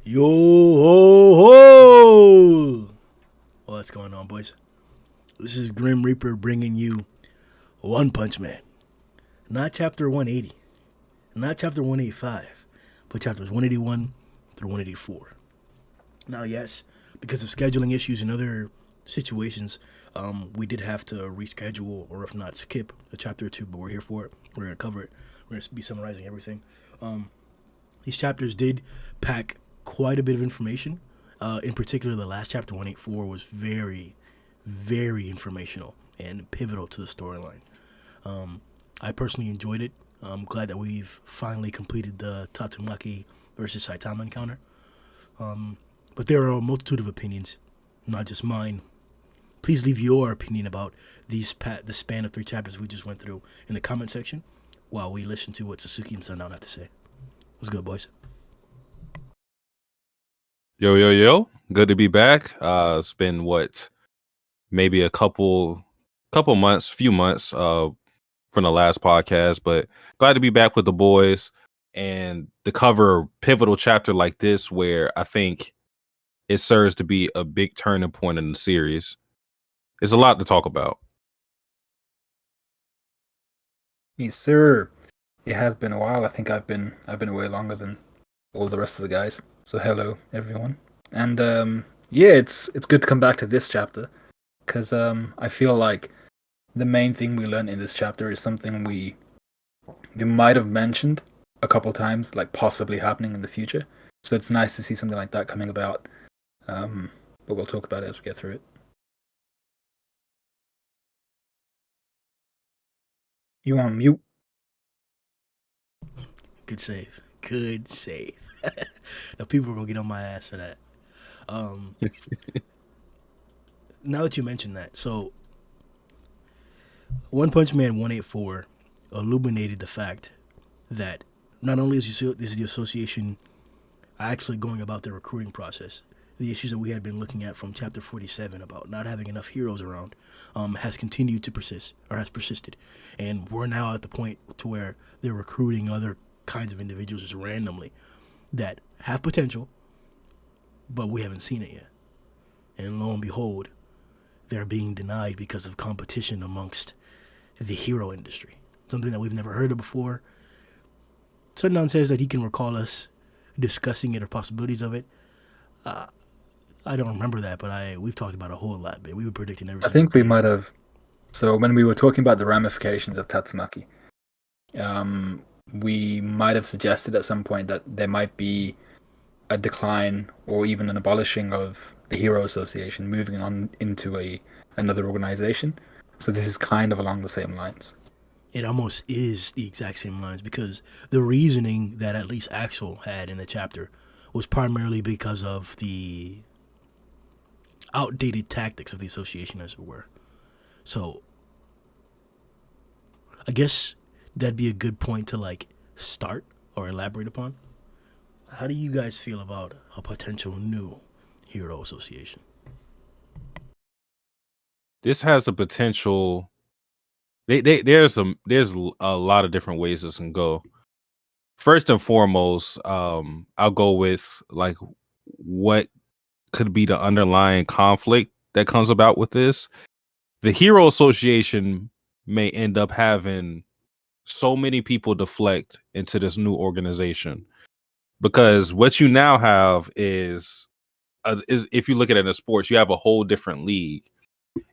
Yo ho ho! What's going on, boys? This is Grim Reaper bringing you One Punch Man. Not chapter 180, not chapter 185, but chapters 181 through 184. Now, yes, because of scheduling issues and other situations, we did have to reschedule or if not skip a chapter or two, but we're here for it. We're going to cover it. We're going to be summarizing everything. These chapters did pack quite a bit of information. In particular, the last chapter, 184, was very, very informational and pivotal to the storyline. I personally enjoyed it. I'm glad that we've finally completed the Tatsumaki versus Saitama encounter. But there are a multitude of opinions, not just mine. Please leave your opinion about the span of 3 chapters we just went through in the comment section while we listen to what Satsuki and Sundown have to say. What's good, boys? Yo, yo, yo. Good to be back. It's been maybe a few months from the last podcast, but glad to be back with the boys and to cover a pivotal chapter like this where I think it serves to be a big turning point in the series. There's a lot to talk about. Yes, sir. It has been a while. I think I've been away longer than all the rest of the guys. So hello, everyone. And yeah, it's good to come back to this chapter because I feel like the main thing we learned in this chapter is something we might have mentioned a couple times, like possibly happening in the future. So it's nice to see something like that coming about. But we'll talk about it as we get through it. You on mute? Good save. Good save. Now people are gonna get on my ass for that. Now that you mentioned that, so One Punch Man 184 illuminated the fact that not only is the association actually going about their recruiting process, the issues that we had been looking at from chapter 47 about not having enough heroes around has continued to persist, or has persisted. And we're now at the point to where they're recruiting other kinds of individuals just randomly that have potential, but we haven't seen it yet. And lo and behold, they're being denied because of competition amongst the hero industry. Something that we've never heard of before. Sundown says that he can recall us discussing it or possibilities of it. I don't remember that, but we've talked about a whole lot, but we were predicting everything. I think we might have. So when we were talking about the ramifications of Tatsumaki, we might have suggested at some point that there might be a decline or even an abolishing of the Hero Association, moving on into another organization. So this is kind of along the same lines. It almost is the exact same lines because the reasoning that at least Axel had in the chapter was primarily because of the outdated tactics of the association, as it were. So I guess that'd be a good point to start or elaborate upon. How do you guys feel about a potential new hero association? This has the potential. There's a lot of different ways this can go. First and foremost, I'll go with what could be the underlying conflict that comes about with this. The Hero Association may end up having so many people deflect into this new organization because what you now have is if you look at it in sports, you have a whole different league.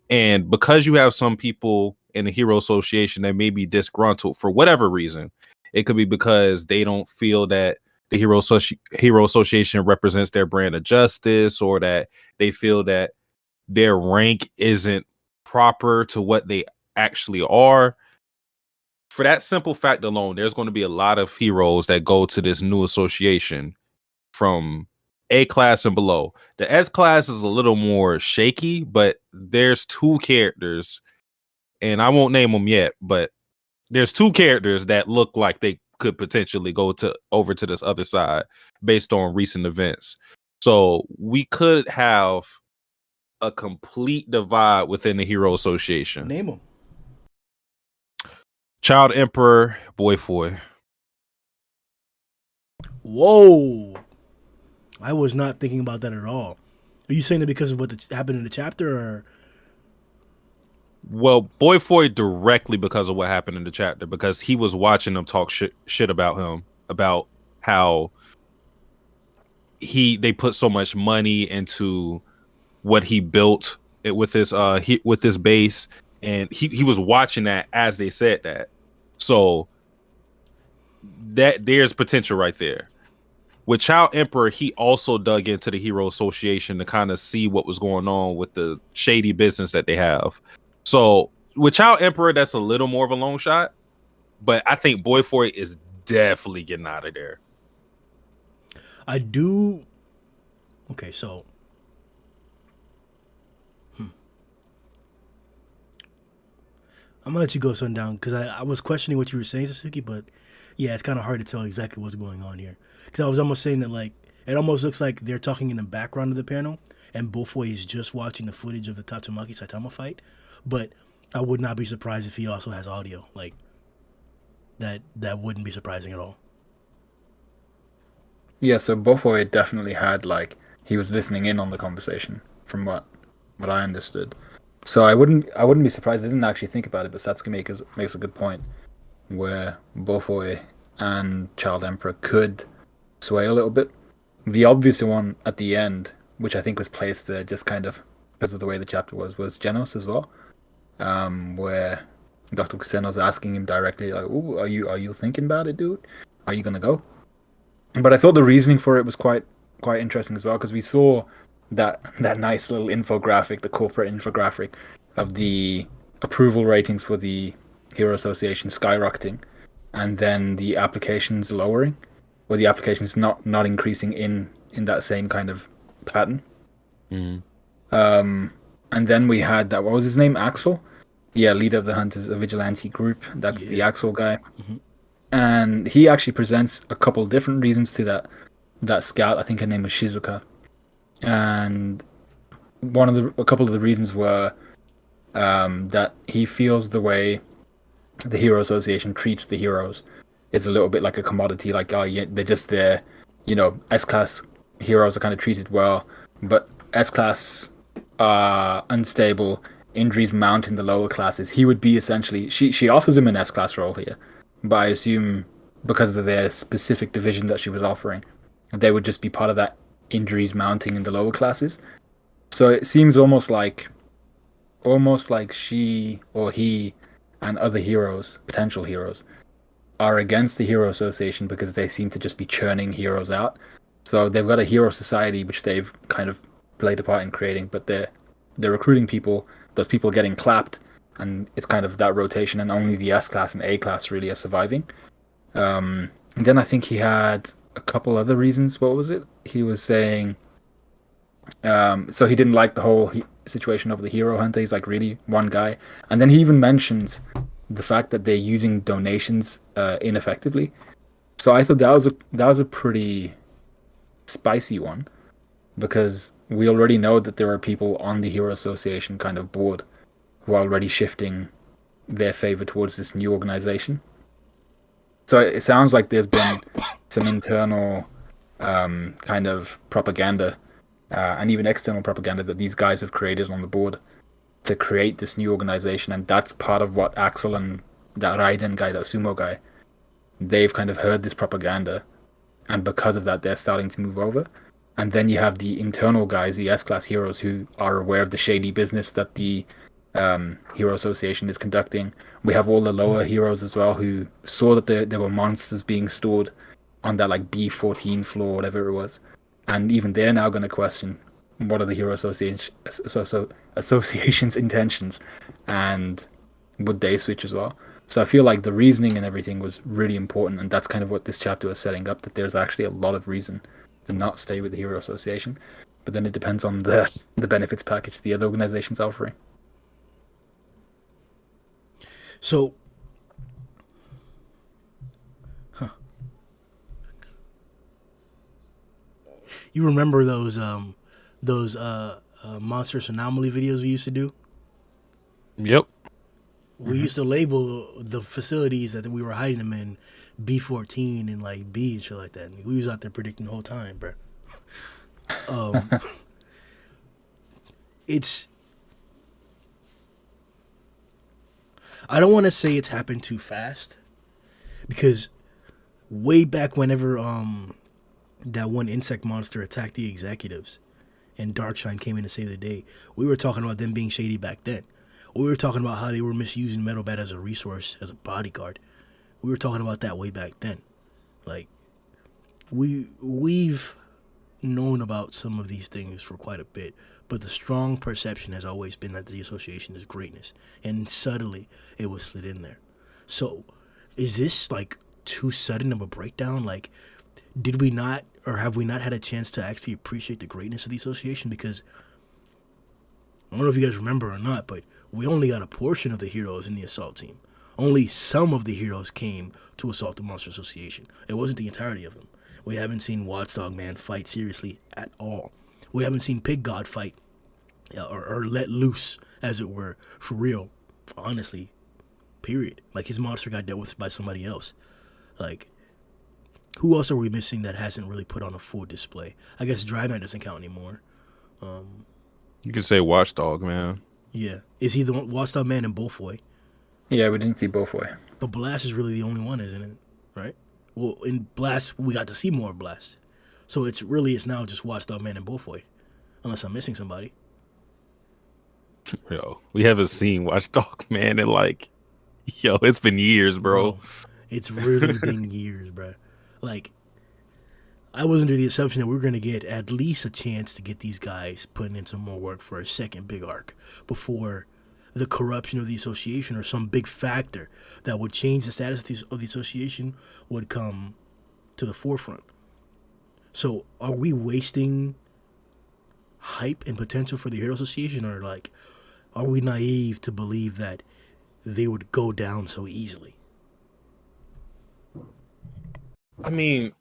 And because you have some people in the Hero Association that may be disgruntled for whatever reason, it could be because they don't feel that the Hero Association represents their brand of justice, or that they feel that their rank isn't proper to what they actually are. For that simple fact alone, there's going to be a lot of heroes that go to this new association from A class and below. The S class is a little more shaky, but there's 2 characters, and I won't name them yet, but there's 2 characters that look like they could potentially go over to this other side based on recent events. So we could have a complete divide within the Hero Association. Name them. Child Emperor, Boy Foy. Whoa. I was not thinking about that at all. Are you saying that because of what happened in the chapter, or? Well, Boy Foy directly because of what happened in the chapter, because he was watching them talk shit about him, about how they put so much money into what he built with his with this base, and he was watching that as they said that. So that there's potential right there. With Child Emperor, he also dug into the Hero Association to kind of see what was going on with the shady business that they have. So with Child Emperor, that's a little more of a long shot, but I think Boy Foy is definitely getting out of there. I do. Okay, so. I'm gonna let you go, Sundown, because I was questioning what you were saying, Satsuki, but yeah, it's kind of hard to tell exactly what's going on here. Because I was almost saying that, like, it almost looks like they're talking in the background of the panel, and Bofoi is just watching the footage of the Tatsumaki Saitama fight. But I would not be surprised if he also has audio. Like, that wouldn't be surprising at all. Yeah, so Bofoi definitely had, like, he was listening in on the conversation from what I understood. So I wouldn't be surprised. I didn't actually think about it, but Satsuki makes a good point where Bofoi and Child Emperor could sway a little bit. The obvious one at the end, which I think was placed there just kind of because of the way the chapter was Genos as well, where Dr. Kuseno's asking him directly, like, "Ooh, are you thinking about it, dude? Are you gonna go?" But I thought the reasoning for it was quite interesting as well, because we saw that nice little infographic, the corporate infographic of the approval ratings for the Hero Association skyrocketing, and then the applications lowering, or the applications not increasing in that same kind of pattern. And then we had that, what was his name, Axel? Yeah, leader of the Hunters, a vigilante group. That's the Axel guy. And he actually presents a couple different reasons to that scout. I think her name was Shizuka. And a couple of the reasons were that he feels the way the Hero Association treats the heroes is a little bit like a commodity. Like, oh yeah, they're just there. S-class heroes are kind of treated well, but S-class unstable, injuries mount in the lower classes. He would be essentially, she offers him an S-class role here, but I assume because of their specific division that she was offering, they would just be part of that injuries mounting in the lower classes. So it seems almost like she or he and other heroes, potential heroes, are against the Hero Association because they seem to just be churning heroes out. So they've got a hero society which they've kind of played a part in creating, but they're recruiting people. Those people are getting clapped, and it's kind of that rotation, and only the S class and A class really are surviving. And then I think he had a couple other reasons. What was it? He was saying, so he didn't like the whole situation of the hero hunter. He's like, really, one guy? And then he even mentions the fact that they're using donations ineffectively. So I thought that was a pretty spicy one, because we already know that there are people on the Hero Association kind of board who are already shifting their favor towards this new organization. So it sounds like there's been some internal kind of propaganda and even external propaganda that these guys have created on the board to create this new organization, and that's part of what Axel and that Raiden guy, that sumo guy, they've kind of heard this propaganda, and because of that they're starting to move over. And then you have the internal guys, the S-class heroes, who are aware of the shady business that the Hero Association is conducting. We have all the lower heroes as well, who saw that there were monsters being stored on that like B14 floor, whatever it was, and even they're now going to question what are the Hero Association's intentions, and would they switch as well. So I feel like the reasoning and everything was really important, and that's kind of what this chapter was setting up, that there's actually a lot of reason to not stay with the Hero Association, but then it depends on the benefits package the other organization's offering. So, you remember those monstrous anomaly videos we used to do? Yep. We used to label the facilities that we were hiding them in B14 and like B and shit like that. We was out there predicting the whole time, bro. um, it's. I don't want to say it's happened too fast, because way back whenever that one insect monster attacked the executives, and Darkshine came in to save the day, we were talking about them being shady back then. We were talking about how they were misusing Metal Bat as a resource, as a bodyguard. We were talking about that way back then. Like, we've known about some of these things for quite a bit, but the strong perception has always been that the association is greatness, and subtly it was slid in there. So, is this like too sudden of a breakdown? Like, did we not, or have we not had a chance to actually appreciate the greatness of the association? Because I don't know if you guys remember or not, but we only got a portion of the heroes in the assault team. Only some of the heroes came to assault the Monster Association. It wasn't the entirety of them. We haven't seen Watchdog Man fight seriously at all. We haven't seen Pig God fight, or let loose, as it were, for real. Honestly, period. Like, his monster got dealt with by somebody else. Like, who else are we missing that hasn't really put on a full display? I guess Dryman doesn't count anymore. You could say Watchdog, man. Yeah. Is he the one, Watchdog Man and Bullfoy? Yeah, we didn't see Bullfoy. But Blast is really the only one, isn't it? Right? Well, in Blast, we got to see more of Blast. So it's now just Watchdog Man and Bullfoy. Unless I'm missing somebody. Yo, we haven't seen Watchdog Man in like, it's been years, bro. It's really been years, bro. Like, I was under the assumption that we were going to get at least a chance to get these guys putting in some more work for a second big arc before the corruption of the association or some big factor that would change the status of the association would come to the forefront. So are we wasting hype and potential for the Hero Association, or like, are we naive to believe that they would go down so easily? I mean,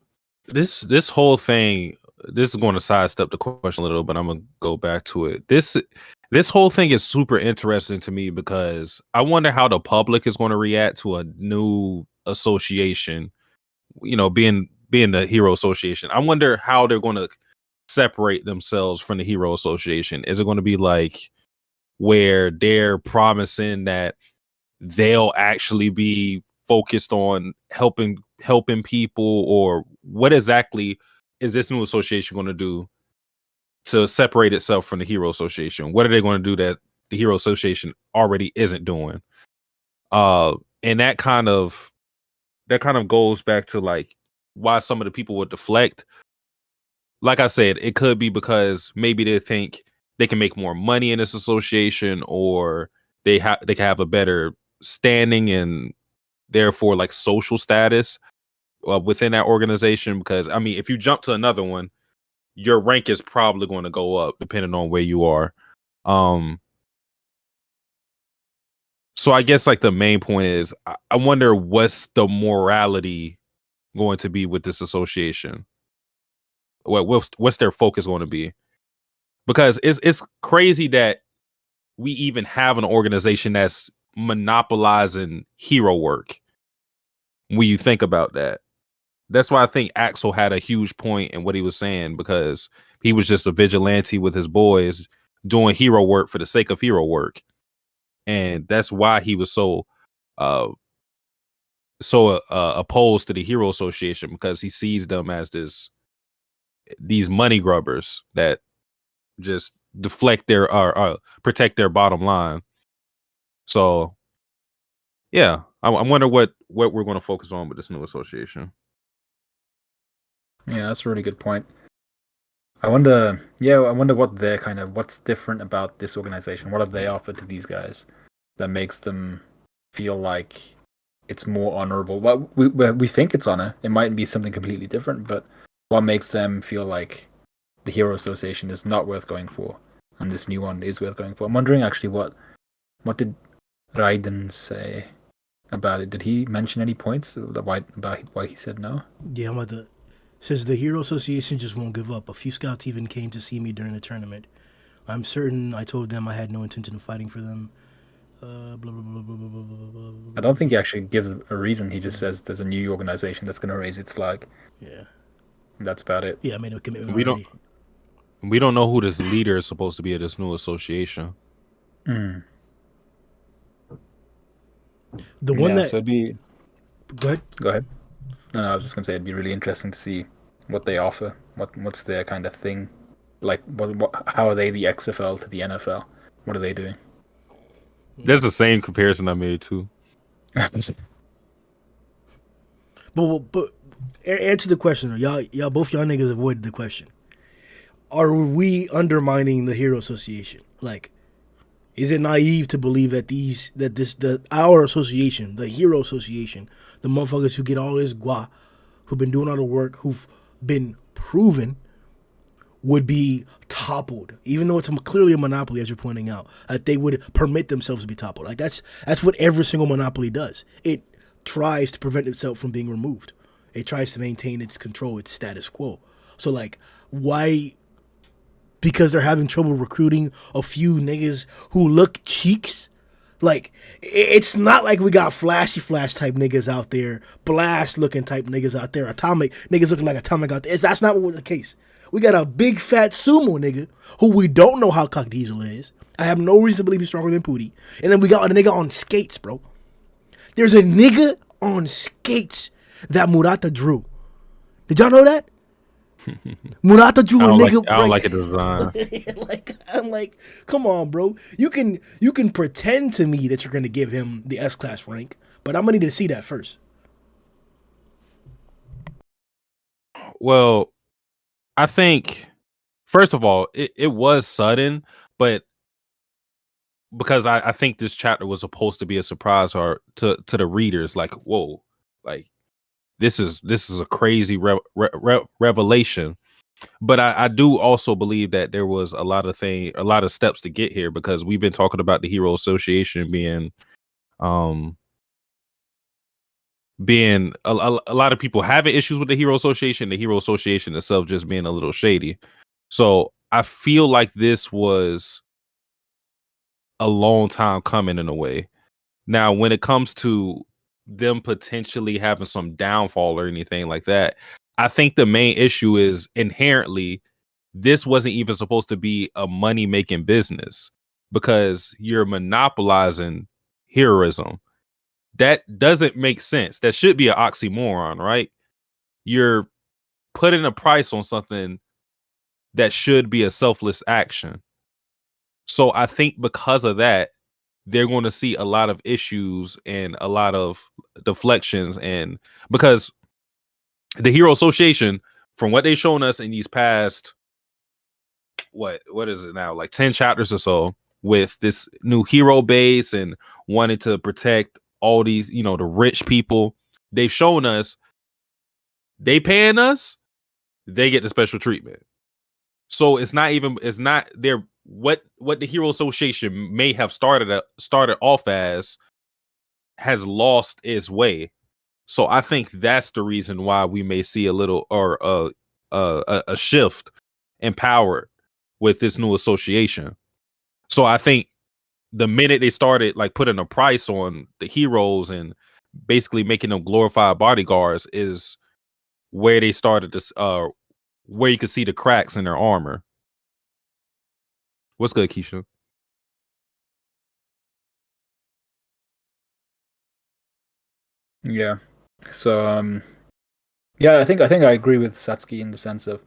this whole thing, this is going to sidestep the question a little, but I'm gonna go back to it. This whole thing is super interesting to me because I wonder how the public is going to react to a new association, being the Hero Association. I wonder how they're going to separate themselves from the Hero Association. Is it going to be like where they're promising that they'll actually be focused on helping people, or what exactly is this new association going to do to separate itself from the Hero Association? What are they going to do that the Hero Association already isn't doing? And that kind of goes back to like why some of the people would deflect. Like I said, it could be because maybe they think they can make more money in this association, or they can have a better standing and therefore like social status within that organization. Because I mean, if you jump to another one, your rank is probably going to go up depending on where you are. So I guess like the main point is I wonder what's the morality going to be with this association. What's their focus going to be? Because it's crazy that we even have an organization that's monopolizing hero work. When you think about that, that's why I think Axel had a huge point in what he was saying, because he was just a vigilante with his boys doing hero work for the sake of hero work, and that's why he was so opposed to the Hero Association, because he sees them as these money grubbers that just deflect their protect their bottom line. So yeah, I wonder what we're going to focus on with this new association. Yeah, that's a really good point. I wonder what what's different about this organization. What have they offered to these guys that makes them feel like it's more honorable? Well, we think it's honor. It might be something completely different, but what makes them feel like the Hero Association is not worth going for, and this new one is worth going for? I'm wondering actually what did Raiden say about it? Did he mention any points about why he said no? Yeah, I'm about to. Says the Hero Association just won't give up. A few scouts even came to see me during the tournament. I'm certain I told them I had no intention of fighting for them. Blah, blah, blah, blah, blah, blah, blah, blah. I don't think he actually gives a reason. He just says there's a new organization that's going to raise its flag. Yeah. That's about it. Yeah, I made a commitment We already. we don't know who this leader is supposed to be of this new association. Mm. The one Yeah, that so it'd be. go ahead. Go ahead. No, I was just gonna say it'd be really interesting to see what they offer. What's their kind of thing? Like, how are they the XFL to the NFL? What are they doing? That's the same comparison I made too. But answer the question. Y'all both y'all niggas avoided the question. Are we undermining the Hero Association? Like, is it naive to believe that our association, the Hero Association, the motherfuckers who get all this gua, who've been doing all the work, who've been proven, would be toppled, even though it's clearly a monopoly, as you're pointing out, that they would permit themselves to be toppled. Like that's what every single monopoly does. It tries to prevent itself from being removed. It tries to maintain its control, its status quo. So like, why? Because they're having trouble recruiting a few niggas who look cheeks. Like, it's not like we got flashy flash type niggas out there, blast looking type niggas out there, atomic niggas looking like atomic out there. That's not what was the case. We got a big fat sumo nigga who we don't know how cock diesel is. I have no reason to believe he's stronger than Pootie. And then we got a nigga on skates, bro. There's a nigga on skates that Murata drew. Did y'all know that? Murata drew a nigga. I don't like a design. I'm like, come on, bro. You can pretend to me that you're gonna give him the S class rank, but I'm gonna need to see that first. Well, I think first of all, it was sudden, but because I think this chapter was supposed to be a surprise or to the readers, like, whoa, like this is a crazy revelation. But I do also believe that there was a lot of steps to get here, because we've been talking about the Hero Association being a lot of people having issues with the Hero Association itself just being a little shady. So I feel like this was a long time coming in a way. Now, when it comes to them potentially having some downfall or anything like that, I think the main issue is inherently this wasn't even supposed to be a money making business, because you're monopolizing heroism. That doesn't make sense. That should be an oxymoron, right? You're putting a price on something that should be a selfless action. So I think because of that, they're going to see a lot of issues and a lot of deflections. And because the Hero Association, from what they've shown us in these past, what is it now, like 10 chapters or so, with this new hero base and wanting to protect all these, the rich people, they've shown us they paying us, they get the special treatment. So it's not their what the Hero Association may have started off as has lost its way. So I think that's the reason why we may see a little or a shift in power with this new association. So I think the minute they started like putting a price on the heroes and basically making them glorified bodyguards is where they started this where you could see the cracks in their armor. What's good, Keisha? Yeah. So yeah, I think I agree with Satsuki in the sense of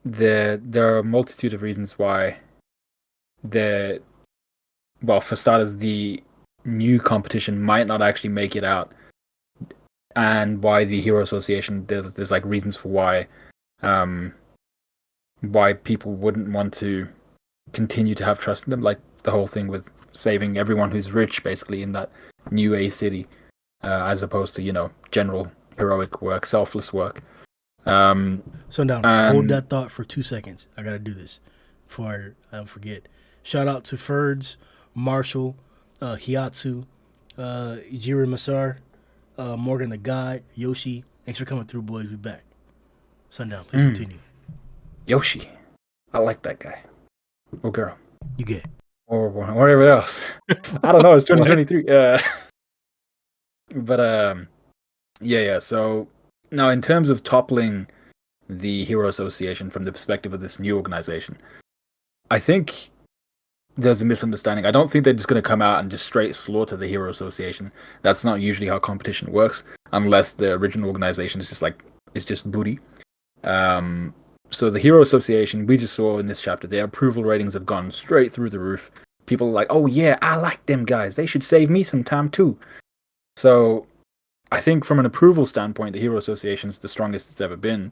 there are a multitude of reasons why for starters, the new competition might not actually make it out, and why the Hero Association, there's like reasons for why people wouldn't want to continue to have trust in them, like the whole thing with saving everyone who's rich basically in that new A city, as opposed to general heroic work, selfless work. Sundown, hold that thought for 2 seconds. I gotta do this before I don't forget. Shout out to Ferds, Marshall, Hiatsu, Ijiro Masar, Morgan the Guy, Yoshi. Thanks for coming through, boys. We back. Sundown, please continue. Yoshi, I like that guy. Or girl. You get. Or whatever else. I don't know. It's 2023. But yeah. So now, in terms of toppling the Hero Association from the perspective of this new organization. I think there's a misunderstanding. I don't think they're just going to come out and just straight slaughter the Hero Association. That's not usually how competition works, unless the original organization is just booty. So the Hero Association, we just saw in this chapter, their approval ratings have gone straight through the roof. People are like, oh yeah, I like them guys. They should save me some time too. So I think from an approval standpoint, the Hero Association is the strongest it's ever been.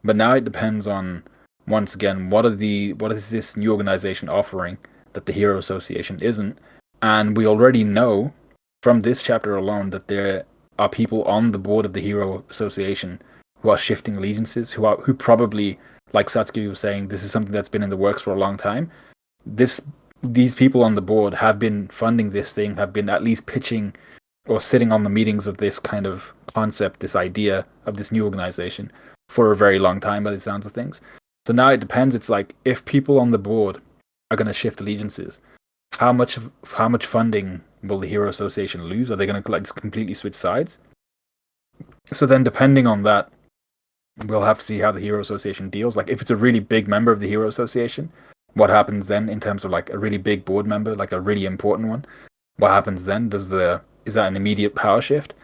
But now it depends on, once again, what is this new organization offering that the Hero Association isn't? And we already know from this chapter alone that there are people on the board of the Hero Association who are shifting allegiances, who probably, like Satsuki was saying, this is something that's been in the works for a long time. These people on the board have been funding this thing, have been at least pitching or sitting on the meetings of this kind of concept, this idea of this new organization for a very long time by the sounds of things. So now it depends. It's like, if people on the board are going to shift allegiances, how much funding will the Hero Association lose? Are they going to like just completely switch sides? So then, depending on that, we'll have to see how the Hero Association deals. Like, if it's a really big member of the Hero Association, what happens then in terms of like a really big board member, like a really important one? What happens then? Is that an immediate power shift?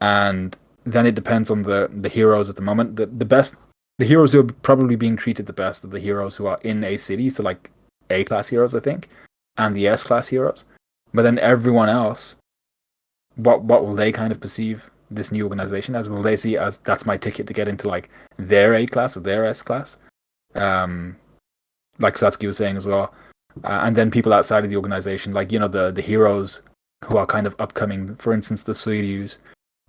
And then it depends on the heroes at the moment. The heroes who are probably being treated the best are the heroes who are in a city, so like A-class heroes, I think, and the S-class heroes. But then everyone else, what will they kind of perceive this new organization as? Will they see it as, that's my ticket to get into like their A-class or their S-class? Like Satsuki was saying as well. And then people outside of the organization, like, you know, the heroes who are kind of upcoming, for instance, the Suiryus,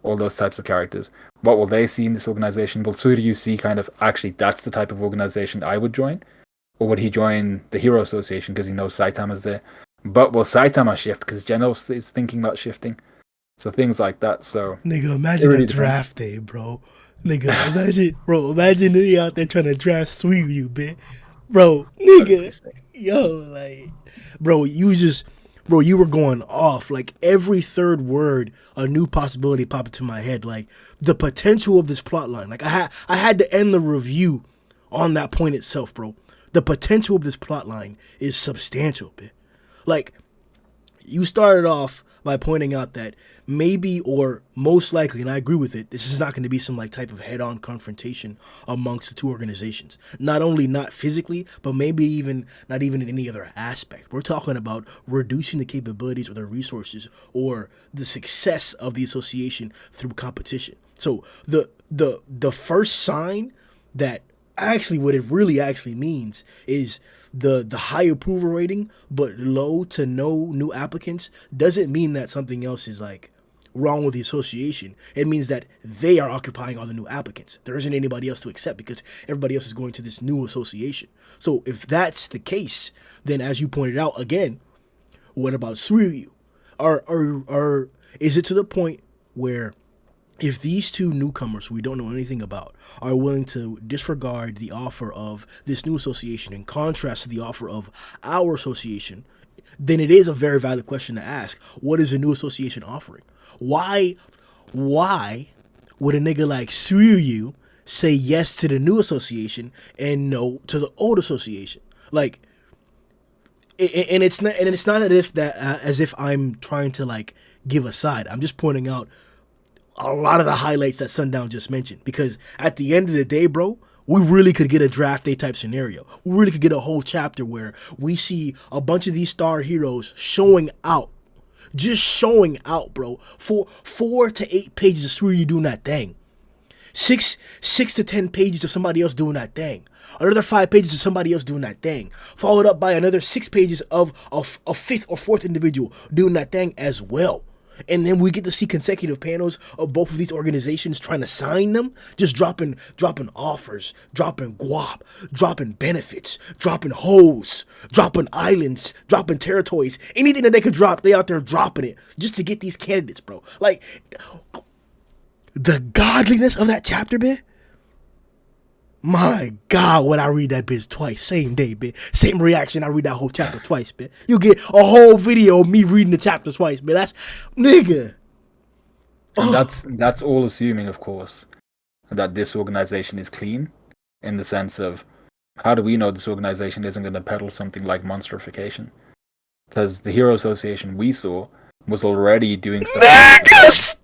all those types of characters. What will they see in this organization? Will Suiryu see kind of, actually, that's the type of organization I would join? Or would he join the Hero Association because he knows Saitama's there? But will Saitama shift because Genos is thinking about shifting? So things like that. So nigga, imagine really a draft day, bro. Nigga, imagine you out there trying to draft Suiryu, bitch. Bro, nigga, yo, like, bro, you were going off. Like, every third word, a new possibility popped into my head. Like, the potential of this plot line. Like, I had to end the review on that point itself, bro. The potential of this plot line is substantial, bitch. Like, you started off by pointing out that maybe, or most likely, and I agree with it, this is not going to be some like type of head-on confrontation amongst the two organizations. Not only not physically, but maybe even not even in any other aspect. We're talking about reducing the capabilities or the resources or the success of the association through competition. So the first sign that actually what it really actually means is the high approval rating but low to no new applicants doesn't mean that something else is like wrong with the association. It means that they are occupying all the new applicants. There isn't anybody else to accept because everybody else is going to this new association. So if that's the case, then as you pointed out again, what about Suiryu? Are is it to the point where if these two newcomers who we don't know anything about are willing to disregard the offer of this new association in contrast to the offer of our association, then it is a very valid question to ask. What is the new association offering? Why would a nigga like Suiryu say yes to the new association and no to the old association? Like, and it's not as if I'm trying to like give a side. I'm just pointing out a lot of the highlights that Sundown just mentioned, because at the end of the day, bro, we really could get a draft day type scenario. We really could get a whole chapter where we see a bunch of these star heroes showing out. Just showing out, bro. 4 to 8 pages of Suiryu doing that thing. 6 to 10 pages of somebody else doing that thing. Another 5 pages of somebody else doing that thing. Followed up by another 6 pages of a fifth or fourth individual doing that thing as well. And then we get to see consecutive panels of both of these organizations trying to sign them, just dropping offers, dropping guap, dropping benefits, dropping hoes, dropping islands, dropping territories. Anything that they could drop, they out there dropping it just to get these candidates, bro. Like, the godliness of that chapter, man. My God, would I read that bitch twice, same day, bitch. Same reaction, I read that whole chapter twice, bitch. You get a whole video of me reading the chapter twice, bitch. That's, nigga. And that's all assuming, of course, that this organization is clean. in the sense of how do we know this organization isn't going to peddle something like monsterification? Because the Hero Association we saw was already doing stuff. Nigga,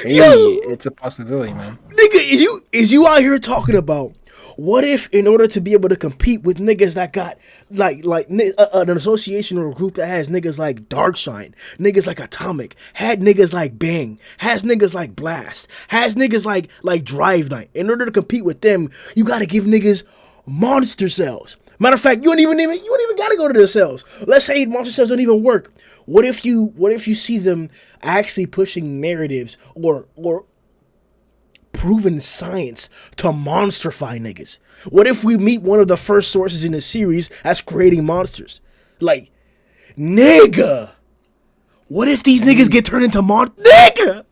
Hey, Yo! it's a possibility, man. Nigga, is you out here talking about what if in order to be able to compete with niggas that got an association or a group that has niggas like Darkshine, niggas like Atomic, had niggas like Bang, has niggas like Blast, has niggas like Drive Night. In order to compete with them, you gotta give niggas monster cells. Matter of fact, you don't even gotta go to the cells. Let's say monster cells don't even work. What if you see them actually pushing narratives or proven science to monsterify niggas? What if we meet one of the first sources in the series as creating monsters? Like, nigga, what if these niggas get turned into nigga?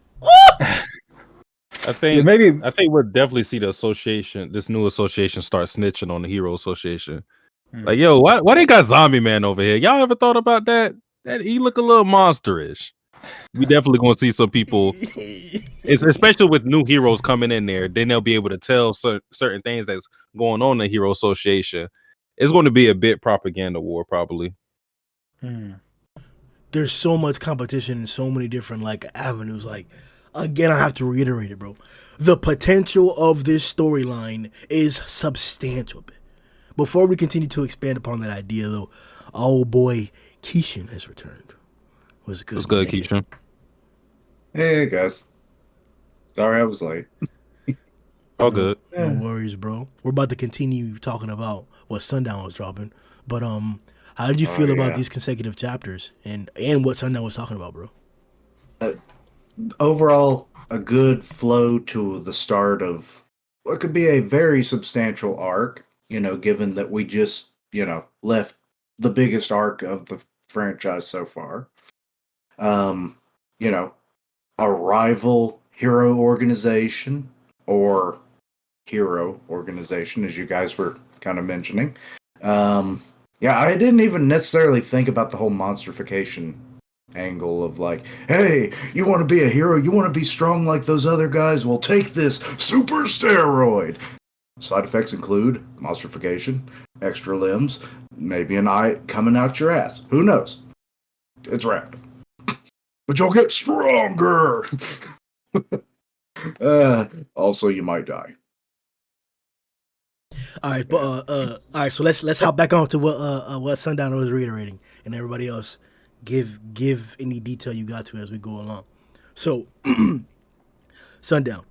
I think maybe I think we'll definitely see the association, this new association, start snitching on the Hero Association. Like, yo, why they got Zombie Man over here? Y'all ever thought about that? That he look a little monsterish. We definitely gonna see some people, especially with new heroes coming in there. Then they'll be able to tell certain things that's going on in the Hero Association. It's going to be a bit propaganda war, probably. There's so much competition and so many different like avenues. Like, again, I have to reiterate it, bro. The potential of this storyline is substantial. Before we continue to expand upon that idea, though, our old boy Kishin has returned. What's good, Kishin? Hey guys, sorry I was late. All good. No worries, bro. We're about to continue talking about what Sundown was dropping, but how did you feel about these consecutive chapters and what Sundown was talking about, bro? Overall, a good flow to the start of what could be a very substantial arc. You know, given that we just left the biggest arc of the franchise so far. A rival hero organization or hero organization, as you guys were kind of mentioning. I didn't even necessarily think about the whole monsterification angle of like, hey, you want to be a hero? You want to be strong like those other guys? Well, take this super steroid. Side effects include monsterification, extra limbs, maybe an eye coming out your ass. Who knows? It's random. But you'll get stronger. Also, you might die. All right, but all right. So let's hop back on to what Sundown was reiterating, and everybody else give any detail you got to as we go along. So, Sundown,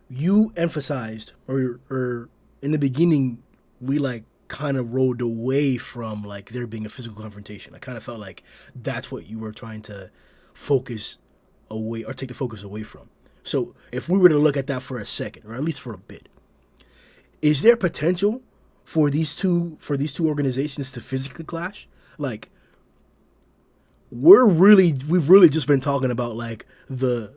you emphasized, or in the beginning, we like kind of rolled away from like there being a physical confrontation. I kind of felt like that's what you were trying to focus away or take the focus away from. So if we were to look at that for a second, or at least for a bit, is there potential for these two organizations to physically clash? Like, we've really just been talking about like the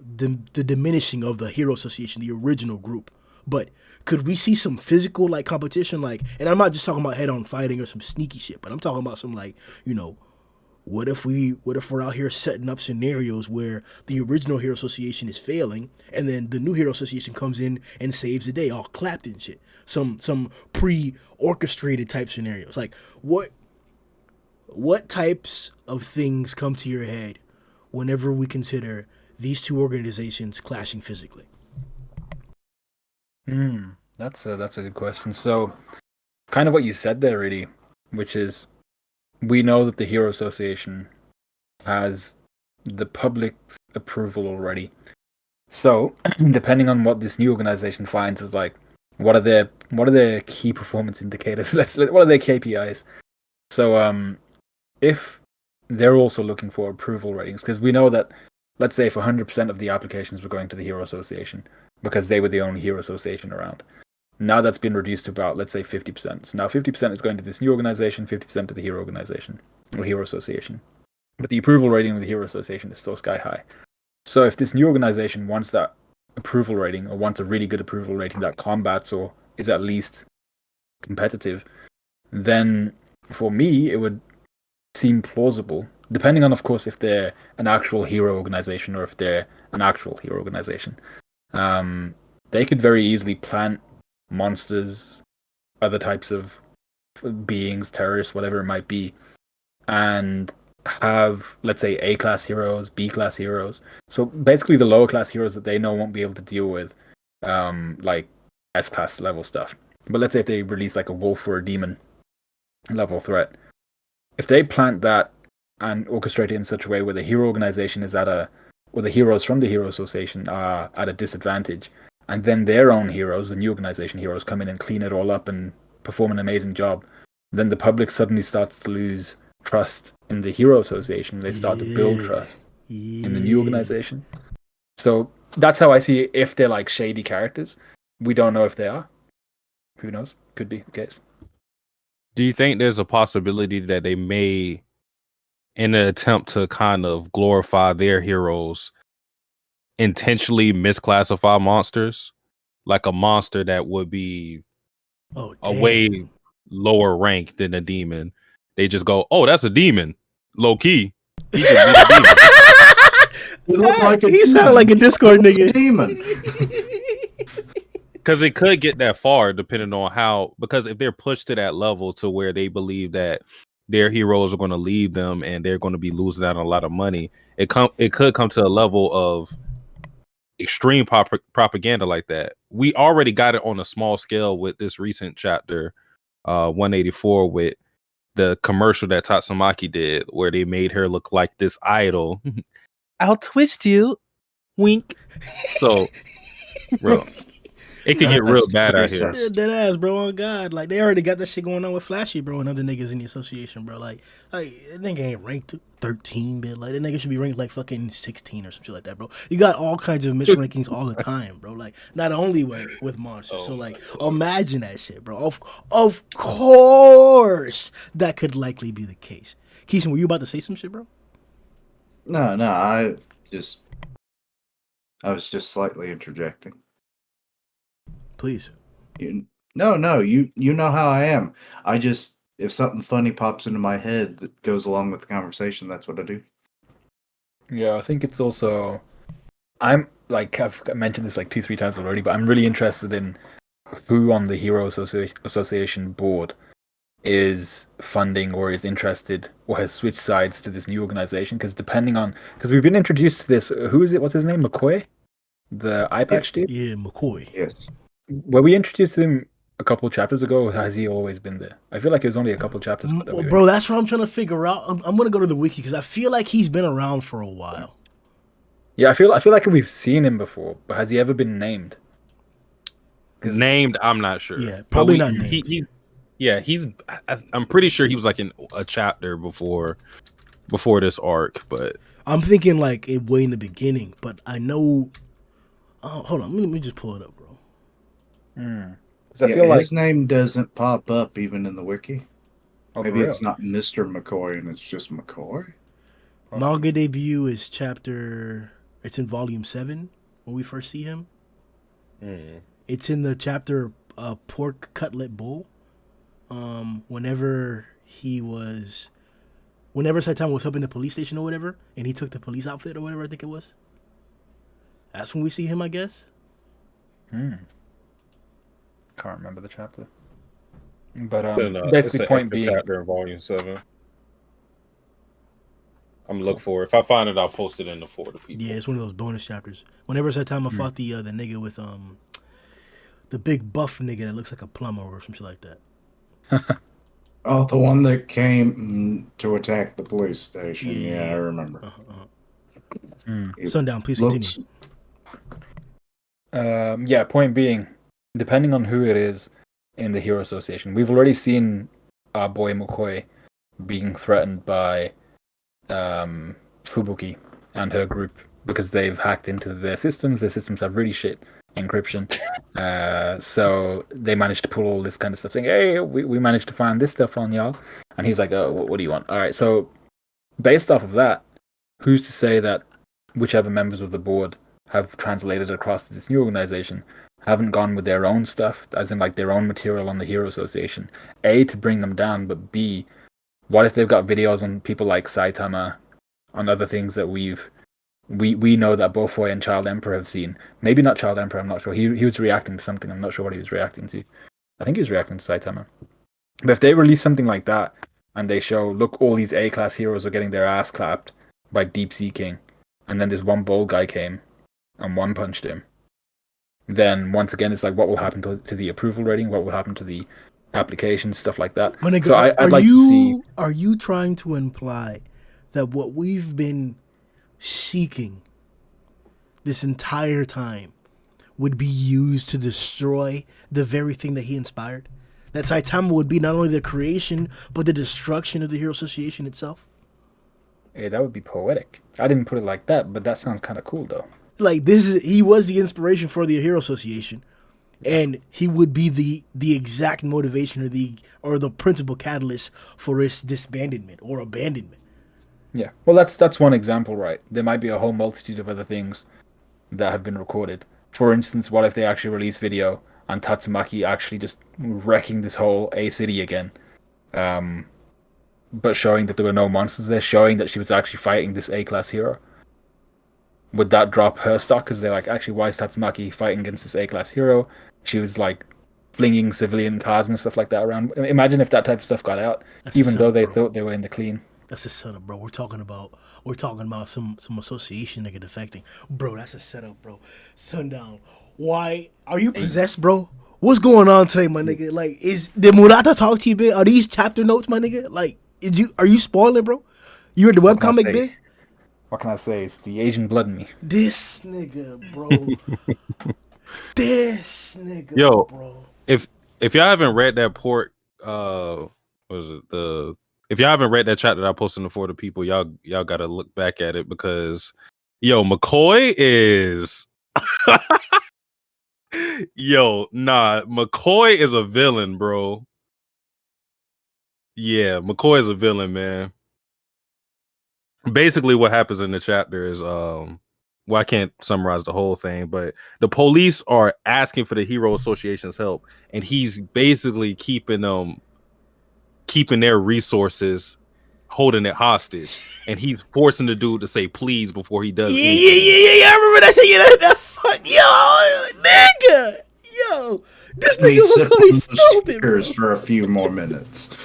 diminishing of the Hero Association, the original group. But could we see some physical like competition? Like, and I'm not just talking about head-on fighting or some sneaky shit, but I'm talking about some like, what if we're out here setting up scenarios where the original Hero Association is failing, and then the new Hero Association comes in and saves the day, all clapped and shit. Some pre-orchestrated type scenarios. Like, what types of things come to your head whenever we consider these two organizations clashing physically? That's a good question. So, kind of what you said there, really, which is we know that the Hero Association has the public's approval already. So, depending on what this new organization finds, is like, what are their key performance indicators? What are their KPIs? So, if they're also looking for approval ratings, because we know that, let's say, if 100% of the applications were going to the Hero Association because they were the only Hero Association around. Now that's been reduced to about, let's say, 50%. So now 50% is going to this new organization, 50% to the Hero Organization, or Hero Association. But the approval rating of the Hero Association is still sky high. So if this new organization wants that approval rating, or wants a really good approval rating that combats or is at least competitive, then for me, it would seem plausible, depending on, of course, if they're an actual hero organization or if they're an actual hero organization. they could very easily plant monsters, other types of beings, terrorists, whatever it might be, and have, let's say, A-class heroes, B-class heroes. So basically the lower class heroes that they know won't be able to deal with, like S-class level stuff. But let's say if they release like a wolf or a demon level threat, if they plant that and orchestrate it in such a way where the hero organization is or the heroes from the Hero Association are at a disadvantage, and then their own heroes, the new organization heroes, come in and clean it all up and perform an amazing job, then the public suddenly starts to lose trust in the Hero Association. They start to build trust in the new organization. So that's how I see it. If they're like shady characters, we don't know if they are. Who knows? Could be the case. Do you think there's a possibility that they may, in an attempt to kind of glorify their heroes, intentionally misclassify monsters? Like a monster that would be a way lower rank than a demon. They just go, oh, that's a demon. Low key. He could be a demon. He sounded like a Discord nigga. Demon. Because it could get that far depending on how, because if they're pushed to that level to where they believe that their heroes are going to leave them and they're going to be losing out on a lot of money, it could come to a level of extreme propaganda like that. We already got it on a small scale with this recent chapter 184 with the commercial that Tatsumaki did where they made her look like this idol. I'll twist you. Wink. So, bro, it could get real bad out here. Yeah, dead ass, bro. On God, like they already got that shit going on with Flashy, bro, and other niggas in the association, bro. Like that nigga ain't ranked 13, bit. Like that nigga should be ranked like fucking 16 or some shit like that, bro. You got all kinds of misrankings all the time, bro. Like not only with monsters. So like, imagine that shit, bro. Of course, that could likely be the case. Kishin, were you about to say some shit, bro? No, I was just slightly interjecting. Please. No, you know how I am. I just, if something funny pops into my head that goes along with the conversation, that's what I do. Yeah, I think it's also, I'm like, I've mentioned this like 2-3 times already, but I'm really interested in who on the Hero Association board is funding or is interested or has switched sides to this new organization. Because we've been introduced to this, who is it? What's his name? McCoy? The eye patch dude? Yeah, McCoy. Yes. Were we introduced to him a couple chapters ago, or has he always been there? I feel like it was only a couple chapters ago. Well, bro, that's what I'm trying to figure out. I'm gonna go to the wiki because I feel like he's been around for a while. Yeah, I feel like we've seen him before, but has he ever been named? Named, I'm not sure. Yeah, probably not named. I'm pretty sure he was like in a chapter before this arc, but I'm thinking like way in the beginning, but I know. Oh, hold on, let me just pull it up, bro. I feel like his name doesn't pop up even in the wiki. Maybe real? it's not Mr. McCoy and it's just McCoy. Manga debut is it's in volume 7 when we first see him. It's in the chapter Pork Cutlet Bowl. Whenever Saitama was helping the police station or whatever, and he took the police outfit or whatever, I think it was. That's when we see him, I guess. Can't remember the chapter. But basically, point being, chapter in volume 7. I'm looking for it. If I find it, I'll post it in the for the people. Yeah, it's one of those bonus chapters. Whenever Saitama fought the nigga with the big buff nigga that looks like a plumber or some shit like that. Oh, the one that came to attack the police station. Yeah, I remember. Sundown, please continue. Point being, depending on who it is in the Hero Association, we've already seen our boy McCoy being threatened by Fubuki and her group because they've hacked into their systems. Their systems have really shit encryption. So they managed to pull all this kind of stuff, saying, hey, we managed to find this stuff on y'all. And he's like, oh, what do you want? All right, so based off of that, who's to say that whichever members of the board have translated across to this new organization haven't gone with their own stuff, as in like their own material on the Hero Association, A, to bring them down, but B, what if they've got videos on people like Saitama, on other things that we've we know that Beaufoy and Child Emperor have seen. Maybe not Child Emperor, I'm not sure. He was reacting to something. I'm not sure what he was reacting to. I think he was reacting to Saitama. But if they release something like that and they show, look, all these A-class heroes are getting their ass clapped by Deep Sea King, and then this one bold guy came and one punched him, then once again it's like, what will happen to the approval rating? What will happen to the applications, stuff like that? Nigga, so I'd like to see. Are you trying to imply that what we've been seeking this entire time would be used to destroy the very thing that he inspired? That Saitama would be not only the creation, but the destruction of the Hero Association itself? Hey, that would be poetic. I didn't put it like that, but that sounds kind of cool, though. Like, he was the inspiration for the Hero Association, and he would be the exact motivation or the principal catalyst for its disbandment or abandonment. Yeah, well, that's one example, right? There might be a whole multitude of other things that have been recorded. For instance, what if they actually release video on Tatsumaki actually just wrecking this whole A city again, but showing that there were no monsters there, showing that she was actually fighting this A-class hero? Would that drop her stock? Because they're like, actually, why is Tatsumaki fighting against this A-class hero? She was like flinging civilian cars and stuff like that around. Imagine if that type of stuff got out, even though they thought they were in the clean. That's a setup, bro. We're talking about some association nigga defecting, bro. That's a setup, bro. Sundown. Why are you possessed, bro? What's going on today, my nigga? Like, did Murata talk to you, bit? Are these chapter notes, my nigga? Like, are you spoiling, bro? You read the webcomic, bit? What can I say? It's the Asian blood in me. This nigga, bro. This nigga, yo, bro. If y'all haven't read that if y'all haven't read that chat that I posted for the people, y'all gotta look back at it, because McCoy is McCoy is a villain, bro. Yeah, McCoy is a villain, man. Basically what happens in the chapter is well, I can't summarize the whole thing, but the police are asking for the Hero Association's help, and he's basically keeping their resources, holding it hostage, and he's forcing the dude to say please before he does anything. Yeah. I remember that thing. That fuck, nigga, this nigga McCoy stupid, bro. For a few more minutes.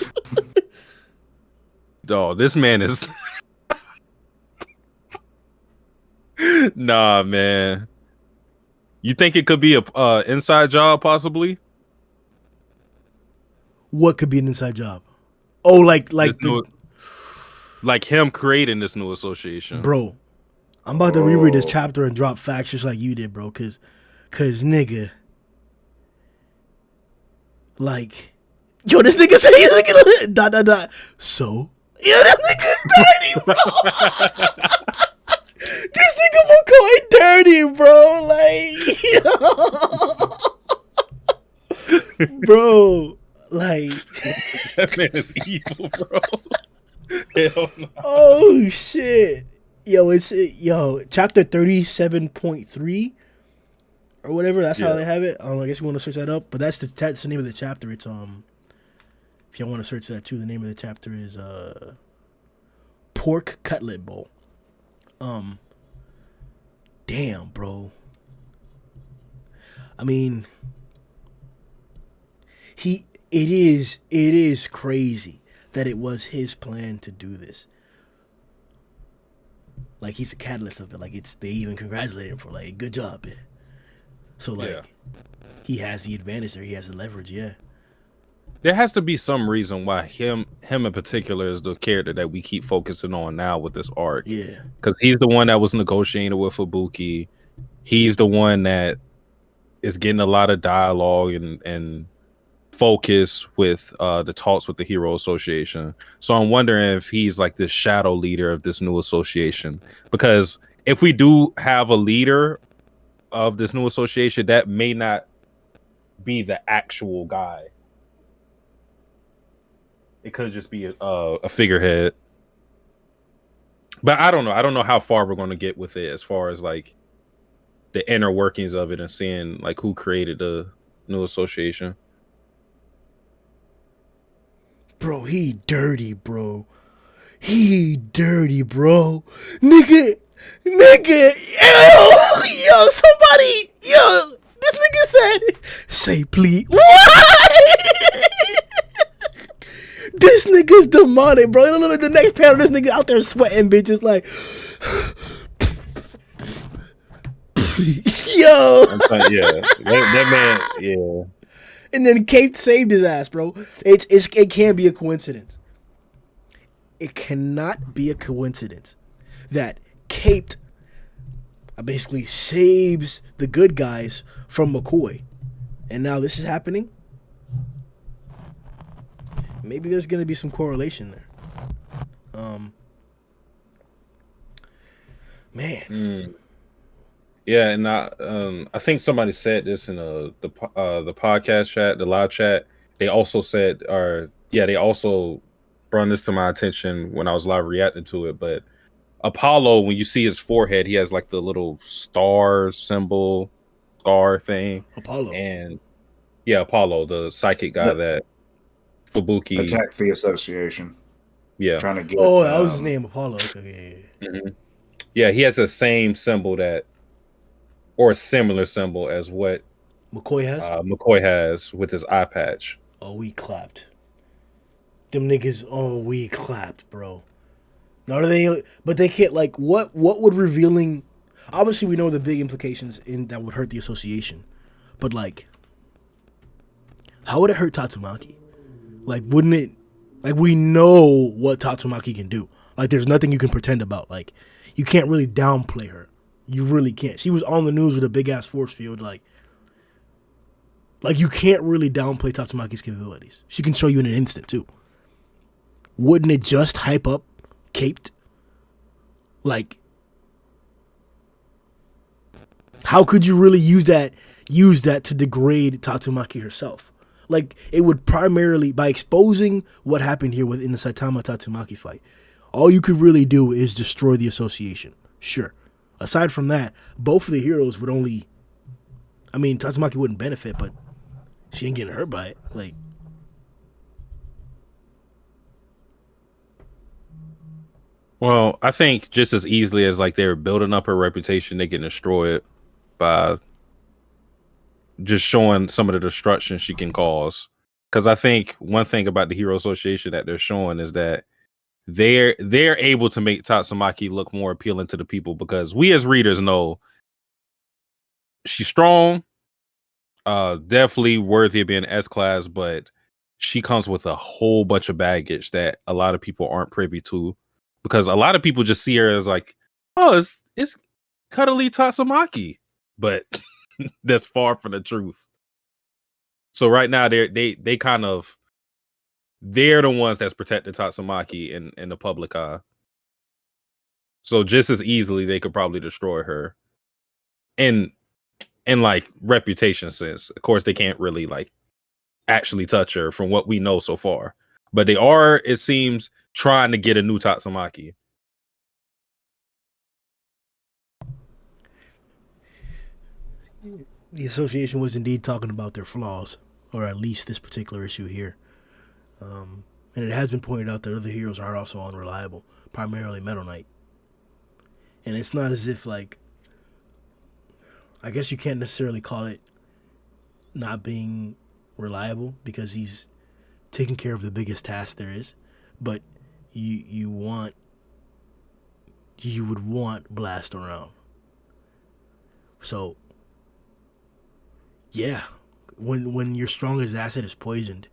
Dog, this man is. Nah, man. You think it could be a inside job, possibly? What could be an inside job? Oh, like him creating this new association, bro. I'm about to reread this chapter and drop facts just like you did, bro. Cause nigga, like, this nigga said he's like ... So, this nigga dirty, bro. This nigga McCoy dirty, bro. Like, bro, like, that man is evil, bro. Hell no. Oh shit, it's chapter 37.3 or whatever. That's how they have it. I guess you want to search that up, but that's the name of the chapter. It's if y'all want to search that too, the name of the chapter is Pork Cutlet Bowl. Damn, bro. I mean, it is crazy that it was his plan to do this. Like, he's a catalyst of it. Like, they even congratulated him for, like, good job. So, like, he has the advantage there. He has the leverage, yeah. There has to be some reason why him in particular is the character that we keep focusing on now with this arc. Yeah. Because he's the one that was negotiating with Ibuki. He's the one that is getting a lot of dialogue and focus with the talks with the Hero Association. So I'm wondering if he's like this shadow leader of this new association. Because if we do have a leader of this new association, that may not be the actual guy. It could just be a figurehead. But I don't know. I don't know how far we're going to get with it as far as like the inner workings of it and seeing like who created the new association. Bro, he dirty, bro. Nigga, Nigga, yo, somebody, this nigga said, say please. What? This nigga's demonic, bro. Look at the next panel, this nigga out there sweating, bitches like, yo. Yeah, that man, yeah. And then Kate saved his ass, bro. It can't be a coincidence. It cannot be a coincidence that Kate basically saves the good guys from McCoy. And now this is happening. Maybe there's going to be some correlation there. Man. Yeah, and I think somebody said this in the podcast chat, the live chat. They also said, they also brought this to my attention when I was live reacting to it. But Apollo, when you see his forehead, he has like the little star symbol, star thing. Apollo. And yeah, Apollo, the psychic guy that Fubuki attacked the association. Yeah, trying to get. Oh, that was his name, Apollo. Okay, yeah. Mm-hmm. Yeah, he has the same symbol or a similar symbol as what McCoy has. McCoy has with his eye patch. Oh, we clapped. Them niggas. Oh, we clapped, bro. No, they. But they can't. Like, what would revealing? Obviously, we know the big implications that would hurt the association, but like, how would it hurt Tatsumaki? Like, wouldn't it? Like, we know what Tatsumaki can do. Like, there's nothing you can pretend about. Like, you can't really downplay her. You really can't. She was on the news with a big ass force field. Like you can't really downplay Tatsumaki's capabilities. She can show you in an instant too. Wouldn't it just hype up Caped? Like, how could you really use that to degrade Tatsumaki herself? Like, it would primarily, by exposing what happened here within the Saitama Tatsumaki fight, all you could really do is destroy the association. Sure. Aside from that, both of the heroes would only... I mean, Tatsumaki wouldn't benefit, but she ain't getting hurt by it. Like... Well, I think just as easily as like they were building up her reputation, they can destroy it by just showing some of the destruction she can cause. Because I think one thing about the Hero Association that they're showing is that they're able to make Tatsumaki look more appealing to the people, because we as readers know she's strong, definitely worthy of being S-class, but she comes with a whole bunch of baggage that a lot of people aren't privy to, because a lot of people just see her as like, oh, it's cuddly Tatsumaki, but that's far from the truth. So right now they kind of, they're the ones that's protecting Tatsumaki in the public eye. So just as easily they could probably destroy her. In like reputation sense. Of course, they can't really like actually touch her from what we know so far. But they are, it seems, trying to get a new Tatsumaki. The association was indeed talking about their flaws, or at least this particular issue here. And it has been pointed out that other heroes are also unreliable, primarily Metal Knight. And it's not as if, like, I guess you can't necessarily call it not being reliable, because he's taking care of the biggest task there is. But you would want Blast around. So, yeah, when your strongest asset is poisoned,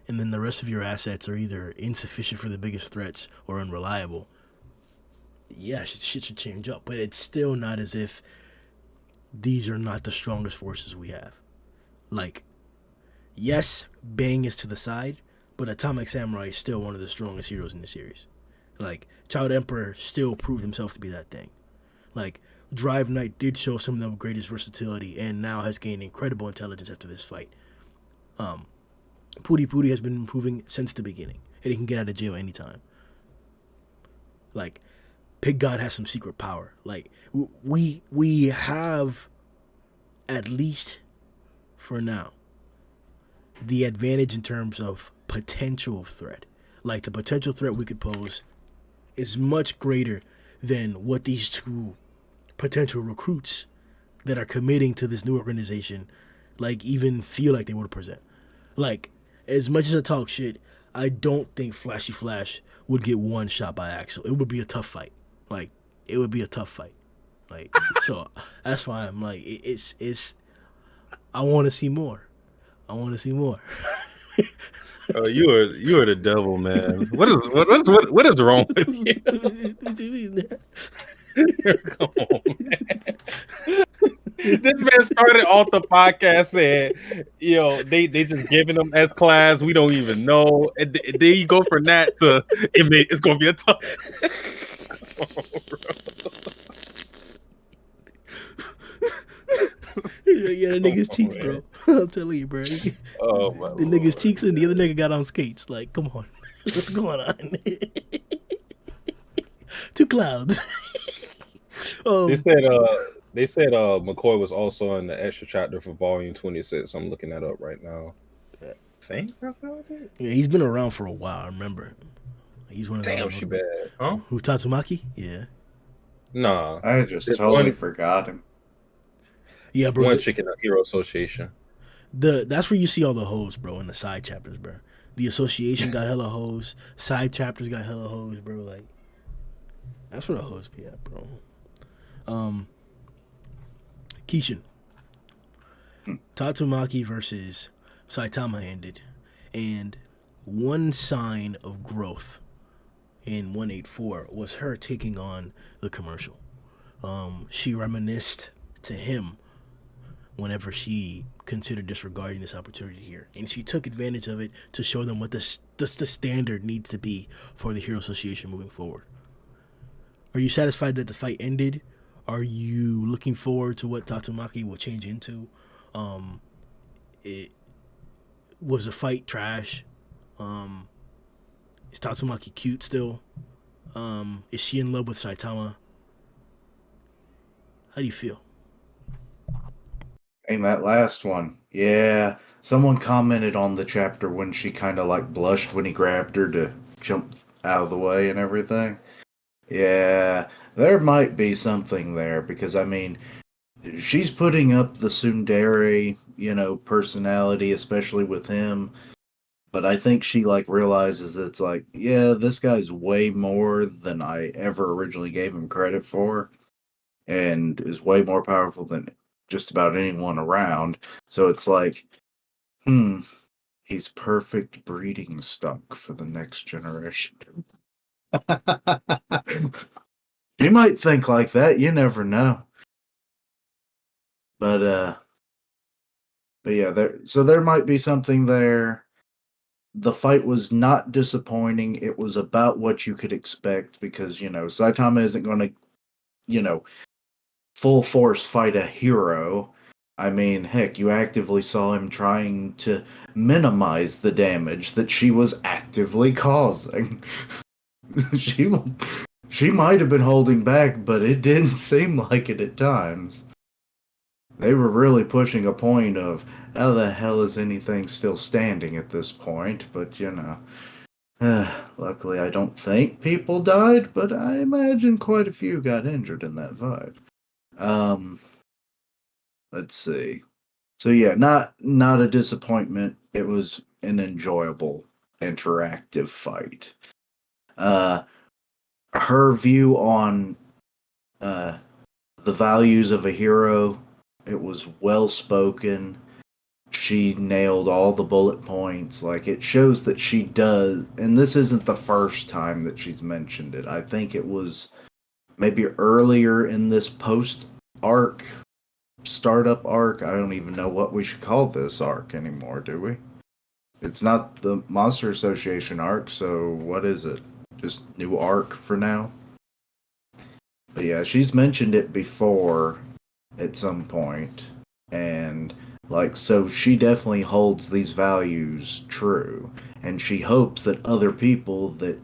and then the rest of your assets are either insufficient for the biggest threats or unreliable, yeah, shit should change up. But it's still not as if these are not the strongest forces we have. Like, yes, Bang is to the side, but Atomic Samurai is still one of the strongest heroes in the series. Like, Child Emperor still proved himself to be that thing. Like, Drive Knight did show some of the greatest versatility and now has gained incredible intelligence after this fight. Pooty Pooty has been improving since the beginning, and he can get out of jail anytime. Like, Pig God has some secret power. Like, we have, at least for now, the advantage in terms of potential threat. Like, the potential threat we could pose is much greater than what these two potential recruits that are committing to this new organization, like, even feel like they would present. Like, as much as I talk shit, I don't think Flashy Flash would get one shot by Axel. It would be a tough fight. Like, it would be a tough fight. Like, so that's why I'm like, it's. I want to see more. I want to see more. Oh, you are the devil, man. What is wrong with you? Come on, man. This man started off the podcast saying, they just giving them S class. We don't even know. And then you go from that to it's gonna be a tough. Yeah, the nigga's cheeks, bro. I'm telling you, bro. Oh my The nigga's cheeks and the other nigga got on skates. Like, come on. What's going on? Two clouds. They said McCoy was also in the extra chapter for volume 26. I'm looking that up right now. I think I found it. Yeah, he's been around for a while, I remember. He's one of Damn, she bad. Huh? Who, Tatsumaki? Yeah. Nah. I just totally forgot him. Yeah, bro. One Chicken Hero Association. That's where you see all the hoes, bro, in the side chapters, bro. The association got hella hoes. Side chapters got hella hoes, bro. Like, that's where the hoes be at, bro. Kishin. Tatsumaki versus Saitama ended, and one sign of growth in 184 was her taking on the commercial. She reminisced to him whenever she considered disregarding this opportunity here, and she took advantage of it to show them what the standard needs to be for the Hero Association moving forward. Are you satisfied that the fight ended? Are you looking forward to what Tatsumaki will change into? It was the fight trash. Is Tatsumaki cute still? Is she in love with Saitama? How do you feel? And that last one, yeah. Someone commented on the chapter when she kind of like blushed when he grabbed her to jump out of the way and everything. Yeah, there might be something there because, I mean, she's putting up the tsundere, personality, especially with him. But I think she like realizes it's like, yeah, this guy's way more than I ever originally gave him credit for, and is way more powerful than just about anyone around. So it's like, he's perfect breeding stock for the next generation. You might think like that. You never know. But yeah, there might be something there. The fight was not disappointing. It was about what you could expect because, Saitama isn't going to, full force fight a hero. I mean, heck, you actively saw him trying to minimize the damage that she was actively causing. She might have been holding back, but it didn't seem like it at times. They were really pushing a point of, how the hell is anything still standing at this point? But, luckily I don't think people died, but I imagine quite a few got injured in that fight. Let's see. So yeah, not a disappointment. It was an enjoyable, interactive fight. Her view on the values of a hero, it was well spoken. She nailed all the bullet points. Like, it shows that she does, and this isn't the first time that she's mentioned it. I think it was maybe earlier in this post arc, startup arc. I don't even know what we should call this arc anymore, do we? It's not the Monster Association arc, so what is it? Just new arc for now? But yeah, she's mentioned it before at some point, and so she definitely holds these values true, and she hopes that other people that,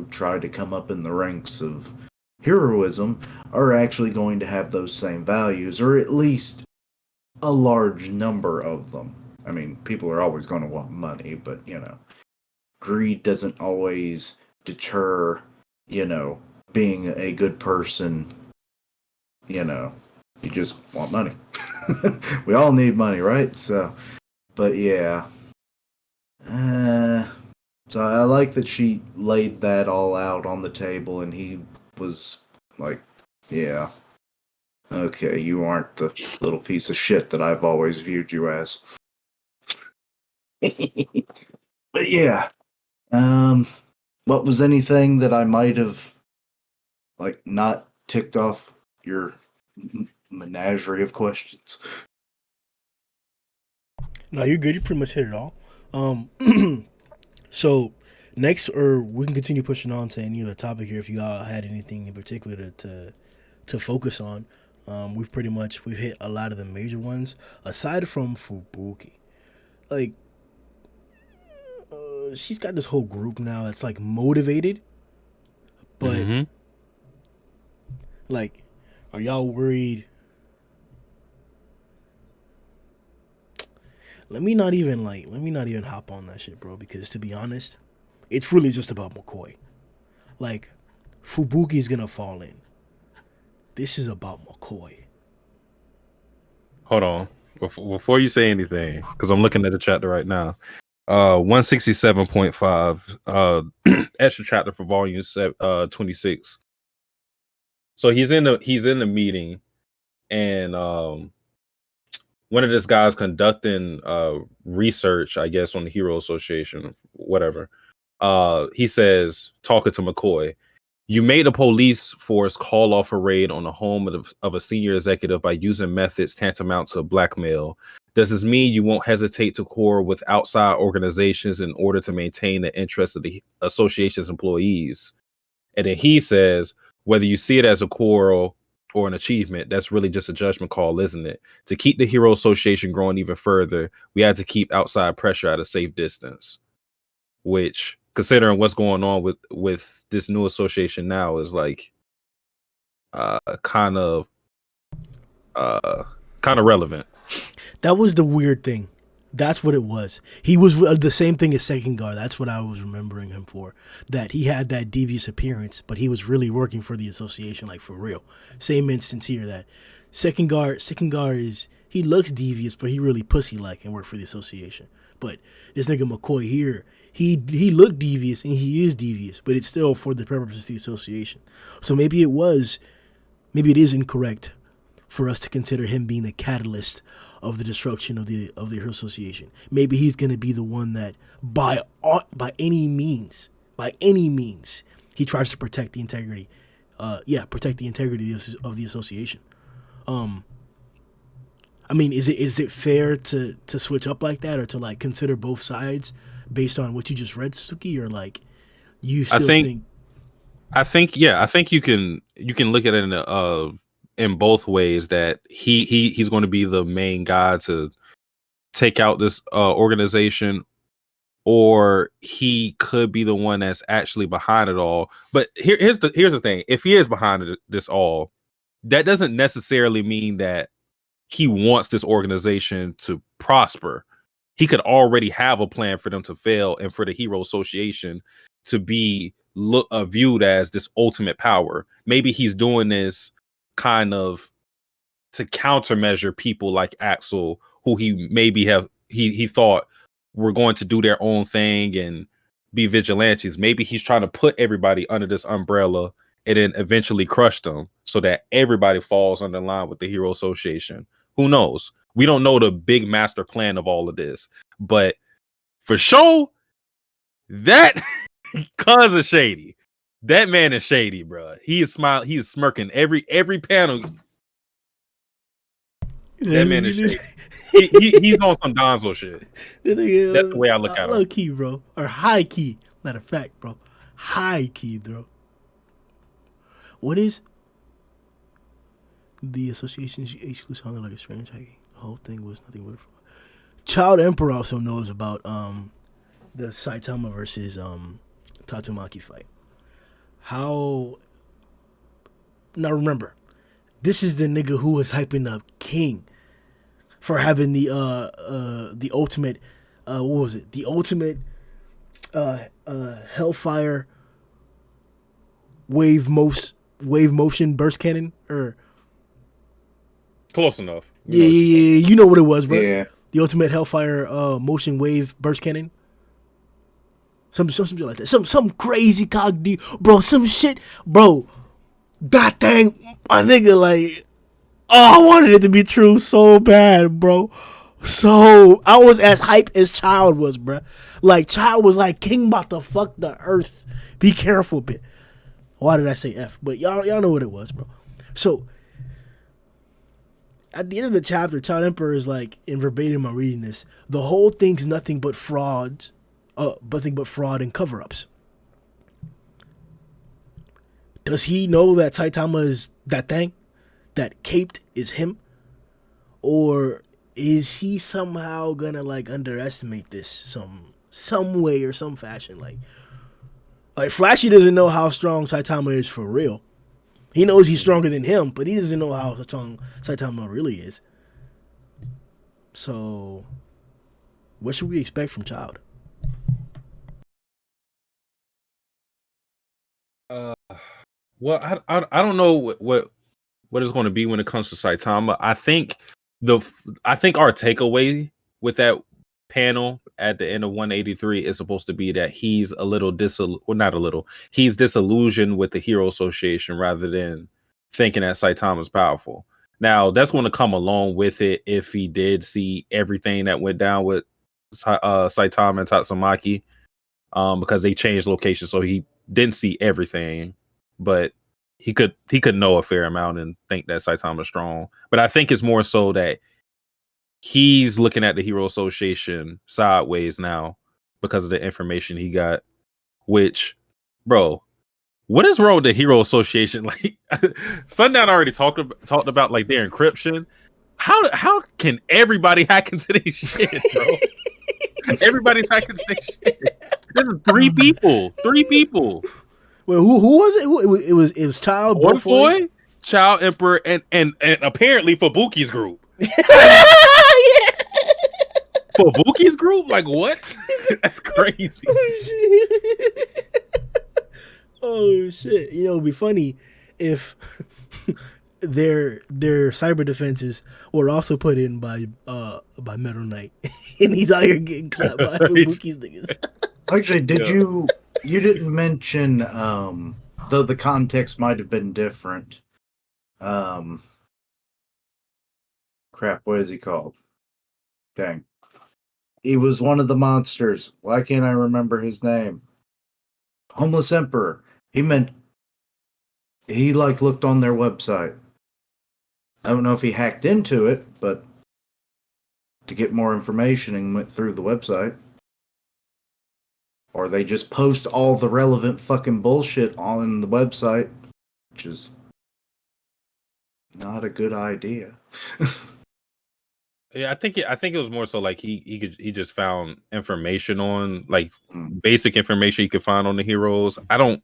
try to come up in the ranks of heroism are actually going to have those same values, or at least a large number of them. I mean, people are always going to want money, but, greed doesn't always deter, being a good person, you know, you just want money. We all need money, right? So, but yeah. So I like that she laid that all out on the table, and he was like, yeah, okay, you aren't the little piece of shit that I've always viewed you as. But yeah, what was anything that I might have like not ticked off your menagerie of questions? No, you're good. You pretty much hit it all. So next, or we can continue pushing on to any other topic here if you all had anything in particular to focus on. We've hit a lot of the major ones aside from Fubuki. Like, she's got this whole group now that's like motivated, but like, are y'all worried? Let me not even hop on that shit, bro, because to be honest, it's really just about McCoy. Like, Fubuki's gonna fall in. This is about McCoy. Hold on. Before you say anything, because I'm looking at the chapter right now. 167.5 extra chapter for volume 26. So he's in the meeting, and one of this guys conducting research, I guess, on the Hero Association, whatever. He says, talking to McCoy, you made a police force call off a raid on the home of a senior executive by using methods tantamount to blackmail. Does this mean you won't hesitate to quarrel with outside organizations in order to maintain the interests of the association's employees? And then he says, whether you see it as a quarrel or an achievement, that's really just a judgment call, isn't it? To keep the Hero Association growing even further, we had to keep outside pressure at a safe distance, which, considering what's going on with this new association now, is like kind of relevant. That was the weird thing. That's what it was. He was the same thing as Second Guard. That's what I was remembering him for. That he had that devious appearance, but he was really working for the association, like for real. Same instance here. That Second Guard is, he looks devious, but he really pussy like and work for the association. But this nigga McCoy here, he looked devious and he is devious, but it's still for the purposes of the association. So maybe it is incorrect for us to consider him being the catalyst of the destruction of the Hero Association. Maybe he's gonna be the one that by any means, he tries to protect the integrity. Protect the integrity of the association. I mean, is it fair to switch up like that, or to like consider both sides based on what you just read, Suki, or like you still think? I think you can look at it in both ways, that he's going to be the main guy to take out this organization, or he could be the one that's actually behind it all. But here's the thing: if he is behind this all, that doesn't necessarily mean that he wants this organization to prosper. He could already have a plan for them to fail and for the Hero Association to be viewed as this ultimate power. Maybe he's doing this kind of to countermeasure people like Axel, who he thought were going to do their own thing and be vigilantes. Maybe he's trying to put everybody under this umbrella and then eventually crush them so that everybody falls under line with the Hero Association. Who knows? We don't know the big master plan of all of this, but for sure, that cuz is shady. That man is shady, bro. He is smiling. He is smirking every panel. That man is shady. He's on some Donzo shit. That's the way I look at him. Low key, bro, or high key. Matter of fact, bro, high key, bro. What is the association's HQ sounded like a strange hacking? The whole thing was nothing but Child Emperor also knows about the Saitama versus Tatsumaki fight. How now? Remember, this is the nigga who was hyping up King for having the ultimate what was it? The ultimate Hellfire wave motion burst cannon or Close enough. yeah, you know what it was, bro. Yeah. The ultimate Hellfire motion wave burst cannon. Something like that. Some crazy cog D, bro. Some shit, bro. That thing, my nigga, like, oh, I wanted it to be true so bad, bro. So I was as hype as Child was, bro. Like Child was like, King about to fuck the earth. Be careful, bit. Why did I say F? But y'all know what it was, bro. So at the end of the chapter, Child Emperor is like, in verbatim, I'm reading this. The whole thing's nothing but frauds, nothing but fraud and cover-ups. Does he know that Saitama is that thing? That Caped is him? Or is he somehow gonna like underestimate this some way or some fashion? Like Flashy doesn't know how strong Saitama is for real. He knows he's stronger than him, but he doesn't know how strong Saitama really is. So, what should we expect from Child? Well, I don't know what it's going to be when it comes to Saitama. I think our takeaway with that panel at the end of 183 is supposed to be that he's a little he's disillusioned with the Hero Association rather than thinking that Saitama's powerful. Now, that's going to come along with it if he did see everything that went down with Saitama and Tatsumaki, because they changed location, so he didn't see everything, but he could know a fair amount and think that Saitama's strong. But I think it's more so that he's looking at the Hero Association sideways now because of the information he got. Which, bro, what is wrong with the Hero Association? Like, Sundown already talked about like their encryption. How can everybody hack into their shit, bro? Everybody's hacking into their shit. There's three people. Well, who was it? It was Child, Boy, Child, Emperor, and apparently Fubuki's group. Fubuki's group? Like what? That's crazy. Oh shit! You know, it'd be funny if their cyber defenses were also put in by Metal Knight, and he's out here getting clapped by Fubuki's niggas. Actually, you didn't mention, though the context might have been different. Crap, what is he called? Dang. He was one of the monsters. Why can't I remember his name? Homeless Emperor. He looked on their website. I don't know if he hacked into it, but to get more information and went through the website. Or they just post all the relevant fucking bullshit on the website, which is not a good idea. Yeah, I think it was more so like he just found information on like basic information you could find on the heroes. I don't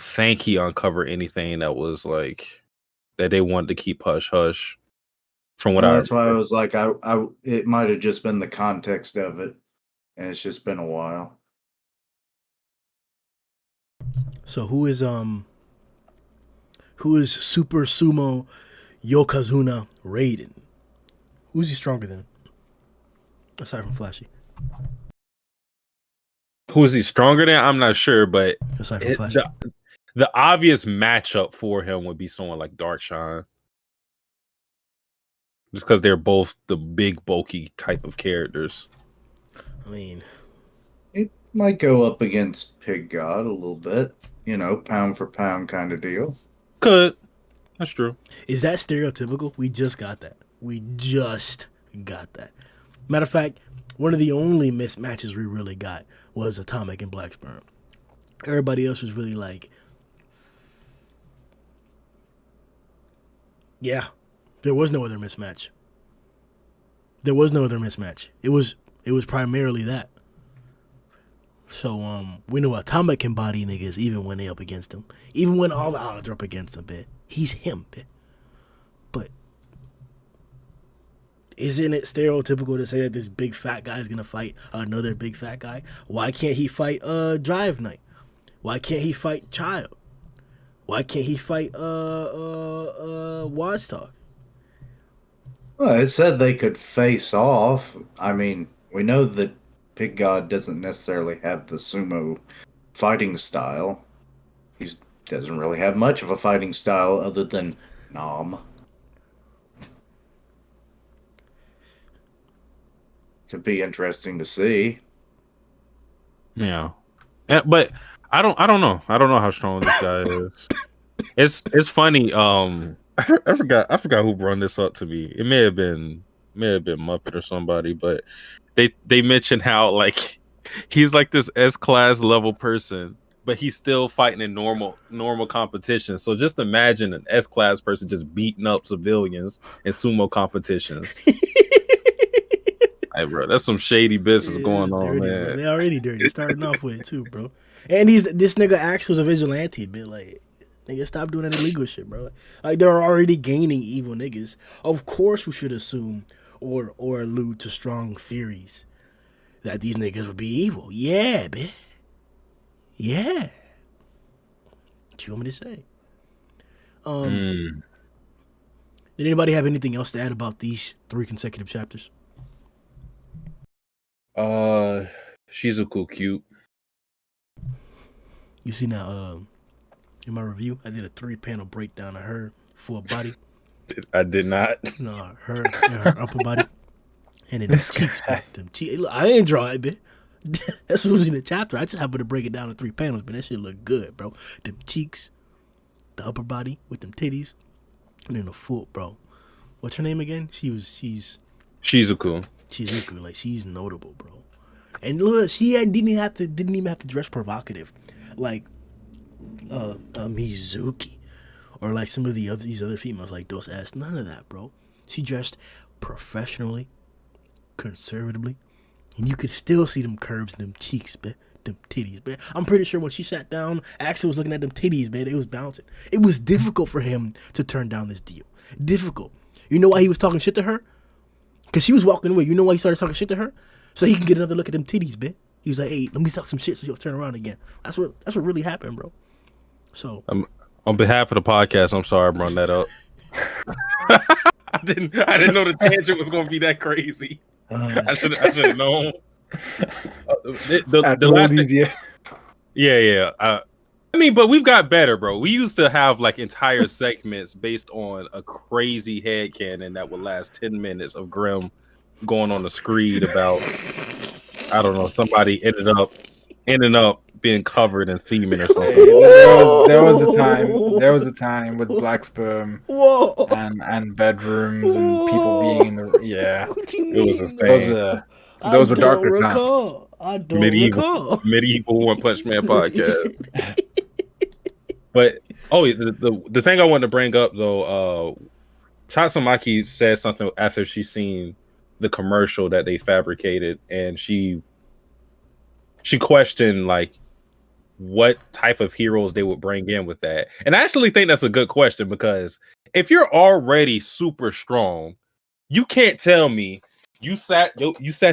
think he uncovered anything that was like that they wanted to keep hush hush. From what that's why I was like, it might have just been the context of it, and it's just been a while. So who is Super Sumo Yokozuna Raiden? Who's he stronger than? Aside from Flashy. Who is he stronger than? I'm not sure, but Aside from Flashy. The obvious matchup for him would be someone like Darkshine. Just because they're both the big, bulky type of characters. I mean, it might go up against Pig God a little bit. You know, pound for pound kind of deal. Could. That's true. Is that stereotypical? We just got that. Matter of fact, one of the only mismatches we really got was Atomic and Black Sperm. Everybody else was really like, yeah, there was no other mismatch. It was primarily that. So we know Atomic can body niggas even when they up against him. Even when all the odds are up against him, bitch. He's him, bitch. But isn't it stereotypical to say that this big fat guy is gonna fight another big fat guy? Why can't he fight Drive Knight? Why can't he fight Child? Why can't he fight Wadstock? Well, it said they could face off. I mean, we know that Pig God doesn't necessarily have the sumo fighting style. He doesn't really have much of a fighting style other than Nom. Could be interesting to see. Yeah, but I don't know. I don't know how strong this guy is. It's funny. I forgot who brought this up to me. It may have been Muppet or somebody, but they mentioned how like he's like this S-class level person, but he's still fighting in normal competition. So just imagine an S-class person just beating up civilians in sumo competitions. Hey, bro, that's some shady business going on, dirty, man. Bro. They already dirty. Starting off with it too, bro. And this nigga Axe was a vigilante, bit like nigga stop doing that illegal shit, bro. Like they're already gaining evil niggas. Of course we should assume or allude to strong theories that these niggas would be evil. Yeah, bitch. Yeah. What you want me to say? Did anybody have anything else to add about these 3 consecutive chapters? She's a cool cute. You see now, in my review, I did a 3-panel breakdown of her full body. I did not. No, her upper body, and then the cheeks. Look, I ain't draw it, bitch. That's what was in the chapter. I just happened to break it down in 3 panels, but that shit look good, bro. Them cheeks, the upper body with them titties, and then the foot, bro. What's her name again? She's a cool. Shizuku, like she's notable, bro. And look, she didn't even have to dress provocative, like Mizuki, or like some of these other females, like Dos Ass. None of that, bro. She dressed professionally, conservatively, and you could still see them curves in them cheeks, man. Them titties, man. I'm pretty sure when she sat down, Axel was looking at them titties, man. It was bouncing. It was difficult for him to turn down this deal. Difficult. You know why he was talking shit to her? Because she was walking away. You know why he started talking shit to her? So he can get another look at them titties, man. He was like, hey, let me talk some shit so he'll turn around again. That's what really happened, bro. So on behalf of the podcast, I'm sorry I brought that up. I didn't know the tangent was gonna be that crazy. I should have known. The last thing, yeah. I mean, but we've got better, bro. We used to have like entire segments based on a crazy headcanon that would last 10 minutes of Grimm going on the screed about, I don't know, somebody ended up being covered in semen or something. There was a time with black sperm and bedrooms and people being in the It was insane. Those were darker times. I don't recall. Medieval One Punch Man podcast. But the thing I wanted to bring up though, Tatsumaki said something after she seen the commercial that they fabricated, and she questioned like what type of heroes they would bring in with that. And I actually think that's a good question, because if you're already super strong, you can't tell me you sat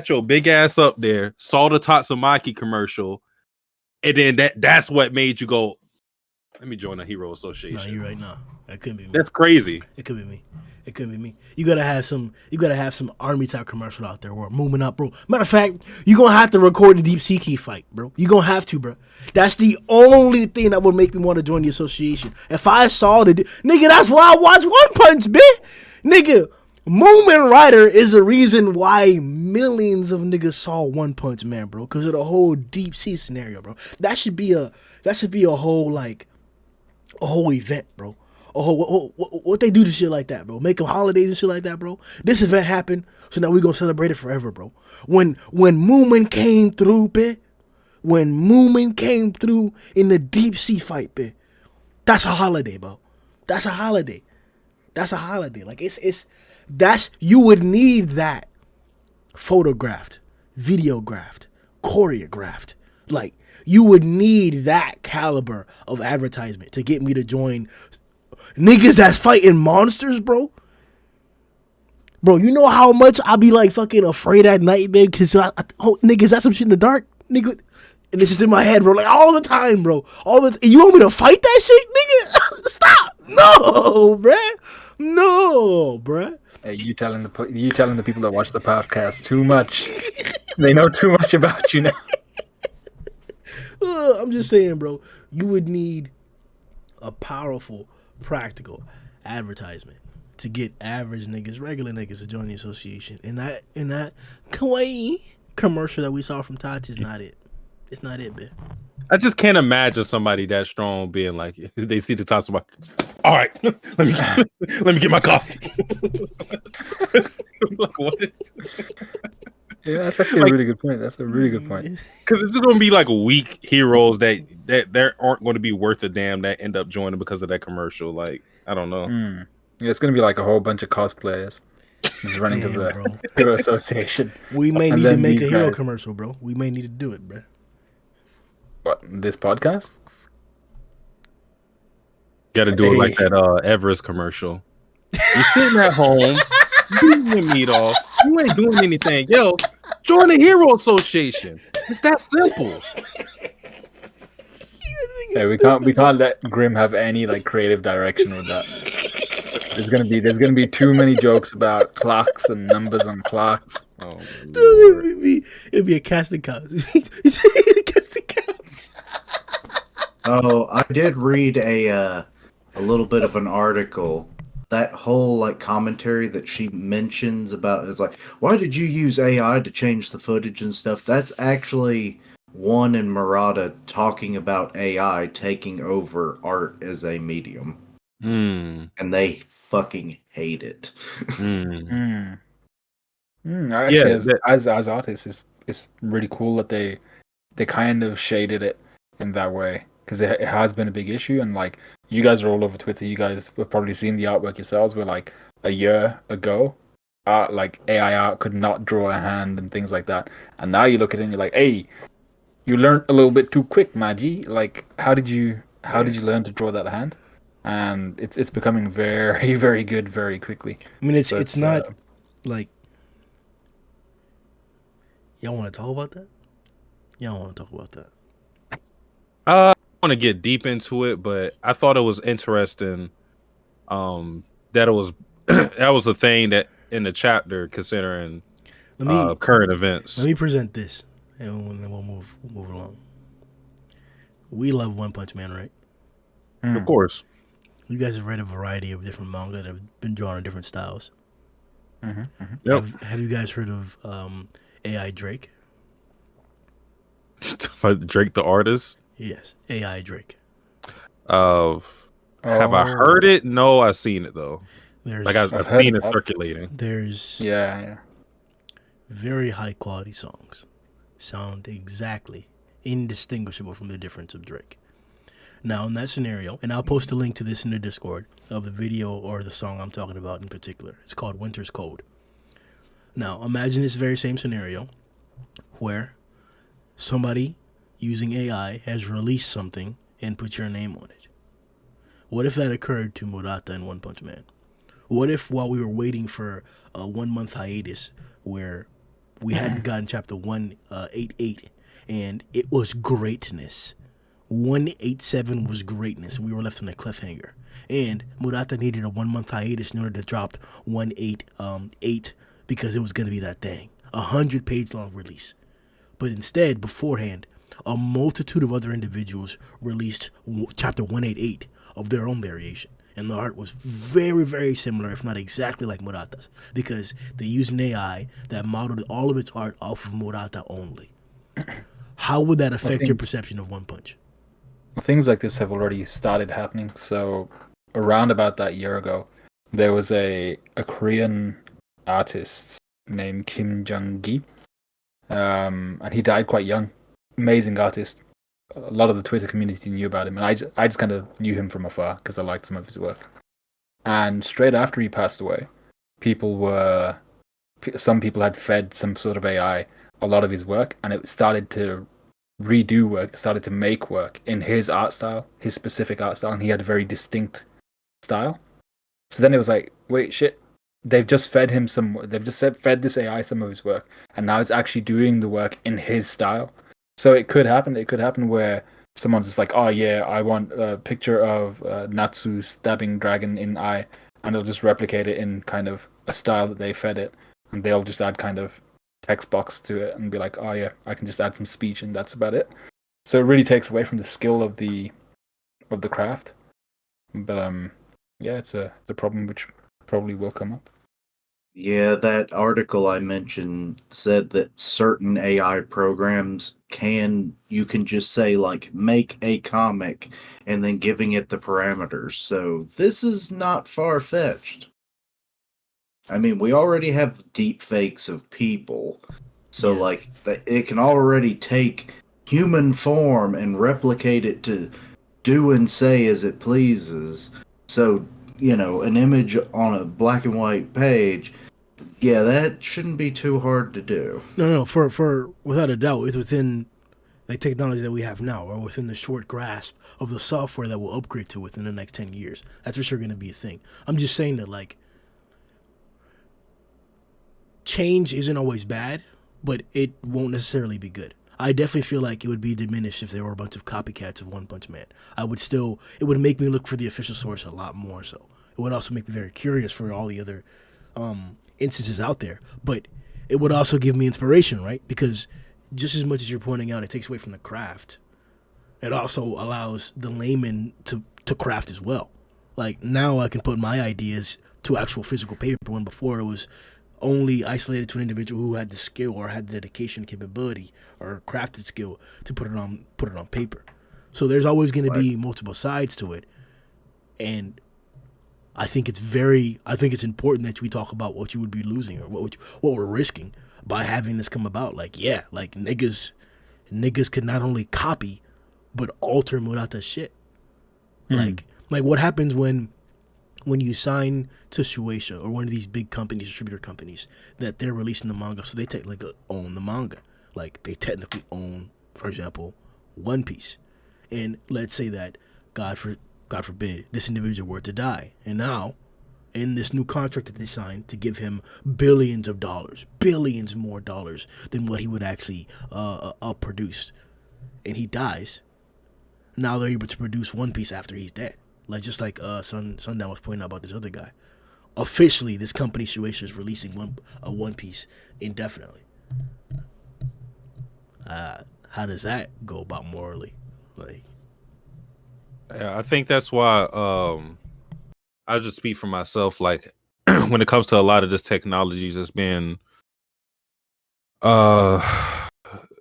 your big ass up there, saw the Tatsumaki commercial, and then that's what made you go, let me join a hero association. No, you're right. No, that couldn't be me. That's crazy. It couldn't be me. You gotta have some army type commercial out there where moving up, bro. Matter of fact, you're gonna have to record the Deep Sea Key fight, bro. You're gonna have to, bro. That's the only thing that would make me want to join the association. If I saw nigga, that's why I watch One Punch, bitch. Nigga, Movement Rider is the reason why millions of niggas saw One Punch Man, bro. Because of the whole deep sea scenario, bro. That should be a whole event, bro. Oh, what they do to shit like that, bro? Make them holidays and shit like that, bro. This event happened, so now we're gonna celebrate it forever, bro. When Moomin came through, bitch. When Moomin came through in the deep sea fight, bitch. That's a holiday, bro. That's a holiday. Like you would need that photographed, videographed, choreographed. Like you would need that caliber of advertisement to get me to join niggas that's fighting monsters, bro. Bro, you know how much I be like fucking afraid at night, man? Cause niggas, that's some shit in the dark, nigga. And it's just in my head, bro, like all the time, bro. You want me to fight that shit, nigga? Stop! No, bruh. No, bruh. Hey, you telling the people that watch the podcast too much. They know too much about you now. I'm just saying, bro. You would need a powerful, practical advertisement to get average niggas, regular niggas to join the association. And that kawaii commercial that we saw from Tati is not it. It's not it, man. I just can't imagine somebody that strong being like, they see the Tatsu like, all right, let me get my costume. Like, what? Yeah, that's actually a really good point. That's a really good point. Because it's going to be like weak heroes that aren't going to be worth a damn that end up joining because of that commercial. Like, I don't know. Yeah, it's going to be like a whole bunch of cosplayers just running to the Hero Association. We may need to make a hero commercial, bro. We may need to do it, bro. What, this podcast? Got to do it like that Everest commercial. You're sitting at home, eating your meat off. You ain't doing anything else. Join the Hero Association. It's that simple. Hey, we can't let Grimm have any like creative direction with that. There's gonna be too many jokes about clocks and numbers on clocks. Oh, it'd be a casting couch. Oh, I did read a little bit of an article. That whole like commentary that she mentions about it's like, why did you use AI to change the footage and stuff? That's actually One and Murata talking about AI taking over art as a medium. And they fucking hate it. Actually, Yeah, as artists, it's really cool that they kind of shaded it in that way, because it has been a big issue. And like, you guys are all over Twitter. You guys have probably seen the artwork yourselves. Where like a year ago, like AI art could not draw a hand and things like that. And now you look at it and you're like, hey, you learned a little bit too quick, Maggie. Like, how did you learn to draw that hand? And it's becoming very, very good very quickly. I mean, it's not like, y'all want to talk about that? Y'all want to talk about that? I want to get deep into it, but I thought it was interesting that it was that was a thing that in the chapter considering current events. Let me present this, and then we'll move along. We love One Punch Man, right? Of course. You guys have read a variety of different manga that have been drawn in different styles. Yep. Have you guys heard of AI Drake? Drake the artist? Yes, AI Drake. Have I heard it? No, I've seen it though. I've seen it circulating. There's yeah, very high quality songs, sound exactly indistinguishable from the difference of Drake. Now, in that scenario, and I'll post a link to this in the Discord of the video or the song I'm talking about in particular. It's called Winter's Code. Now, imagine this very same scenario where somebody using AI has released something and put your name on it. What if that occurred to Murata and One Punch Man? What if while we were waiting for a 1 month hiatus where we hadn't gotten chapter 188 and it was greatness, 187 was greatness, we were left on a cliffhanger, and Murata needed a 1 month hiatus in order to drop 188 because it was going to be that thing, 100-page long release. But instead, beforehand, a multitude of other individuals released chapter 188 of their own variation, and the art was very, very similar, if not exactly like Murata's, because they used an AI that modeled all of its art off of Murata only. How would that affect your perception of One Punch? Things like this have already started happening. So around about that year ago, there was a Korean artist named Kim Jung-gi, and he died quite young. Amazing artist. A lot of the Twitter community knew about him, and I just kind of knew him from afar because I liked some of his work. And straight after he passed away, some people had fed some sort of AI a lot of his work, and it started to redo work, started to make work in his art style, his specific art style, and he had a very distinct style. So then it was like, wait, shit, they've just fed this AI some of his work, and now it's actually doing the work in his style. So it could happen. It could happen where someone's just like, oh yeah, I want a picture of Natsu stabbing dragon in eye, and they'll just replicate it in kind of a style that they fed it, and they'll just add kind of text box to it and be like, oh yeah, I can just add some speech and that's about it. So it really takes away from the skill of the craft. But yeah, it's a problem which probably will come up. Yeah, that article I mentioned said that certain AI programs you can just say, like, make a comic and then giving it the parameters. So this is not far-fetched. I mean, we already have deep fakes of people. So, Yeah. like, it can already take human form and replicate it to do and say as it pleases. So, an image on a black and white page, yeah, that shouldn't be too hard to do. No, for without a doubt, it's within the technology that we have now, or within the short grasp of the software that we'll upgrade to within the next 10 years. That's for sure going to be a thing. I'm just saying that, like, change isn't always bad, but it won't necessarily be good. I definitely feel like it would be diminished if there were a bunch of copycats of One Punch Man. It would make me look for the official source a lot more so. It would also make me very curious for all the other instances out there, but it would also give me inspiration, right? Because just as much as you're pointing out, it takes away from the craft. It also allows the layman to craft as well. Like, now I can put my ideas to actual physical paper, when before it was only isolated to an individual who had the skill or had the dedication, capability, or crafted skill to put it on paper. So there's always going to be multiple sides to it, and I think it's important that we talk about what you would be losing or what we're risking by having this come about. Like, yeah, like niggas could not only copy but alter Murata's shit. Like what happens when you sign to Shueisha or one of these big companies, distributor companies, that they're releasing the manga, so they technically own the manga. Like, they technically own, for example, One Piece. And let's say that, God forbid, this individual were to die. And now, in this new contract that they signed to give him billions more dollars than what he would actually produce, and he dies, now they're able to produce One Piece after he's dead. Like, just like Sundown was pointing out about this other guy. Officially, this company Shueisha is releasing One Piece indefinitely. How does that go about morally? Like, yeah, I think that's why I'll just speak for myself. Like, when it comes to a lot of this technology that's been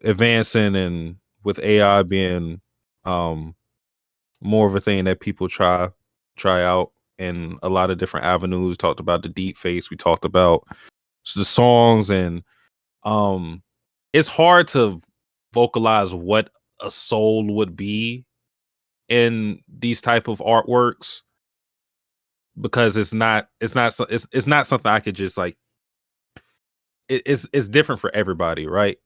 advancing, and with AI being more of a thing that people try out in a lot of different avenues. Talked about the deep face, we talked about the songs, and it's hard to vocalize what a soul would be in these type of artworks, because it's not something I could just like. It's different for everybody, right?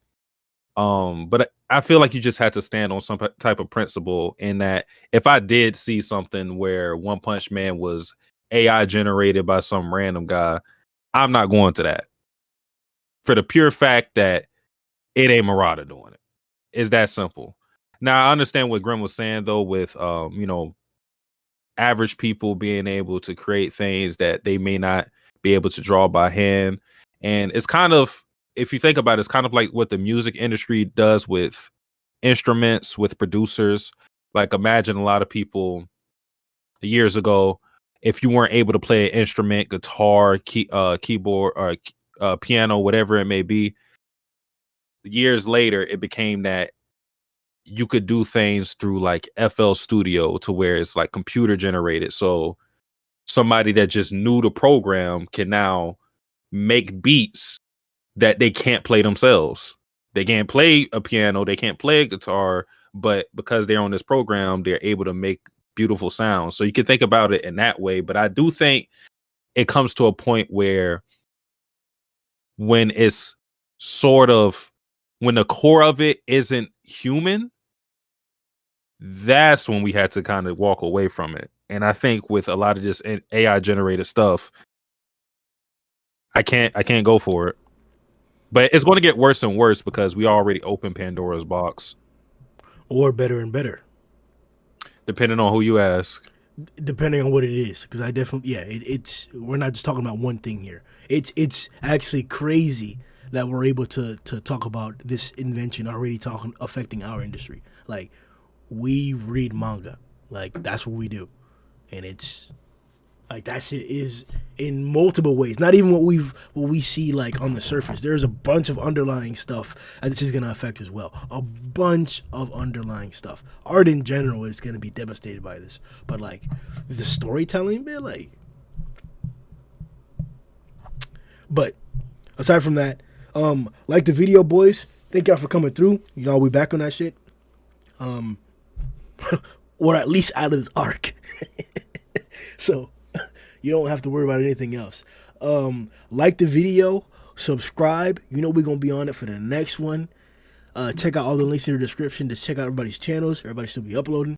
But I feel like you just had to stand on some type of principle, in that if I did see something where One Punch Man was AI generated by some random guy, I'm not going to that, for the pure fact that it ain't Murata doing it. It's that simple. Now, I understand what Grimm was saying, though, with average people being able to create things that they may not be able to draw by hand. And it's kind of, if you think about it, it's kind of like what the music industry does with instruments, with producers. Like, imagine a lot of people years ago, if you weren't able to play an instrument, guitar, keyboard, or piano, whatever it may be, years later, it became that you could do things through like FL Studio, to where it's like computer generated. So somebody that just knew the program can now make beats that they can't play themselves. They can't play a piano, they can't play a guitar, but because they're on this program, they're able to make beautiful sounds. So you can think about it in that way. But I do think it comes to a point where, when it's sort of, when the core of it isn't human, that's when we had to kind of walk away from it. And I think with a lot of this AI generated stuff, I can't go for it. But it's going to get worse and worse because we already opened Pandora's box. Or better and better, Depending on who you ask. depending on what it is. Because I definitely, it's we're not just talking about one thing here. It's actually crazy that we're able to talk about this invention already affecting our industry. Like, we read manga, like that's what we do, and it's like that shit is in multiple ways. Not even what we see like on the surface. There's a bunch of underlying stuff that this is gonna affect as well. A bunch of underlying stuff. Art in general is gonna be devastated by this, but like the storytelling, man, like. But aside from that, like the video, boys. Thank y'all for coming through. Y'all, we back on that shit. Or at least out of this arc. So you don't have to worry about anything else. Like the video, subscribe. You know we're gonna be on it for the next one. Check out all the links in the description. Just check out everybody's channels. Everybody should be uploading.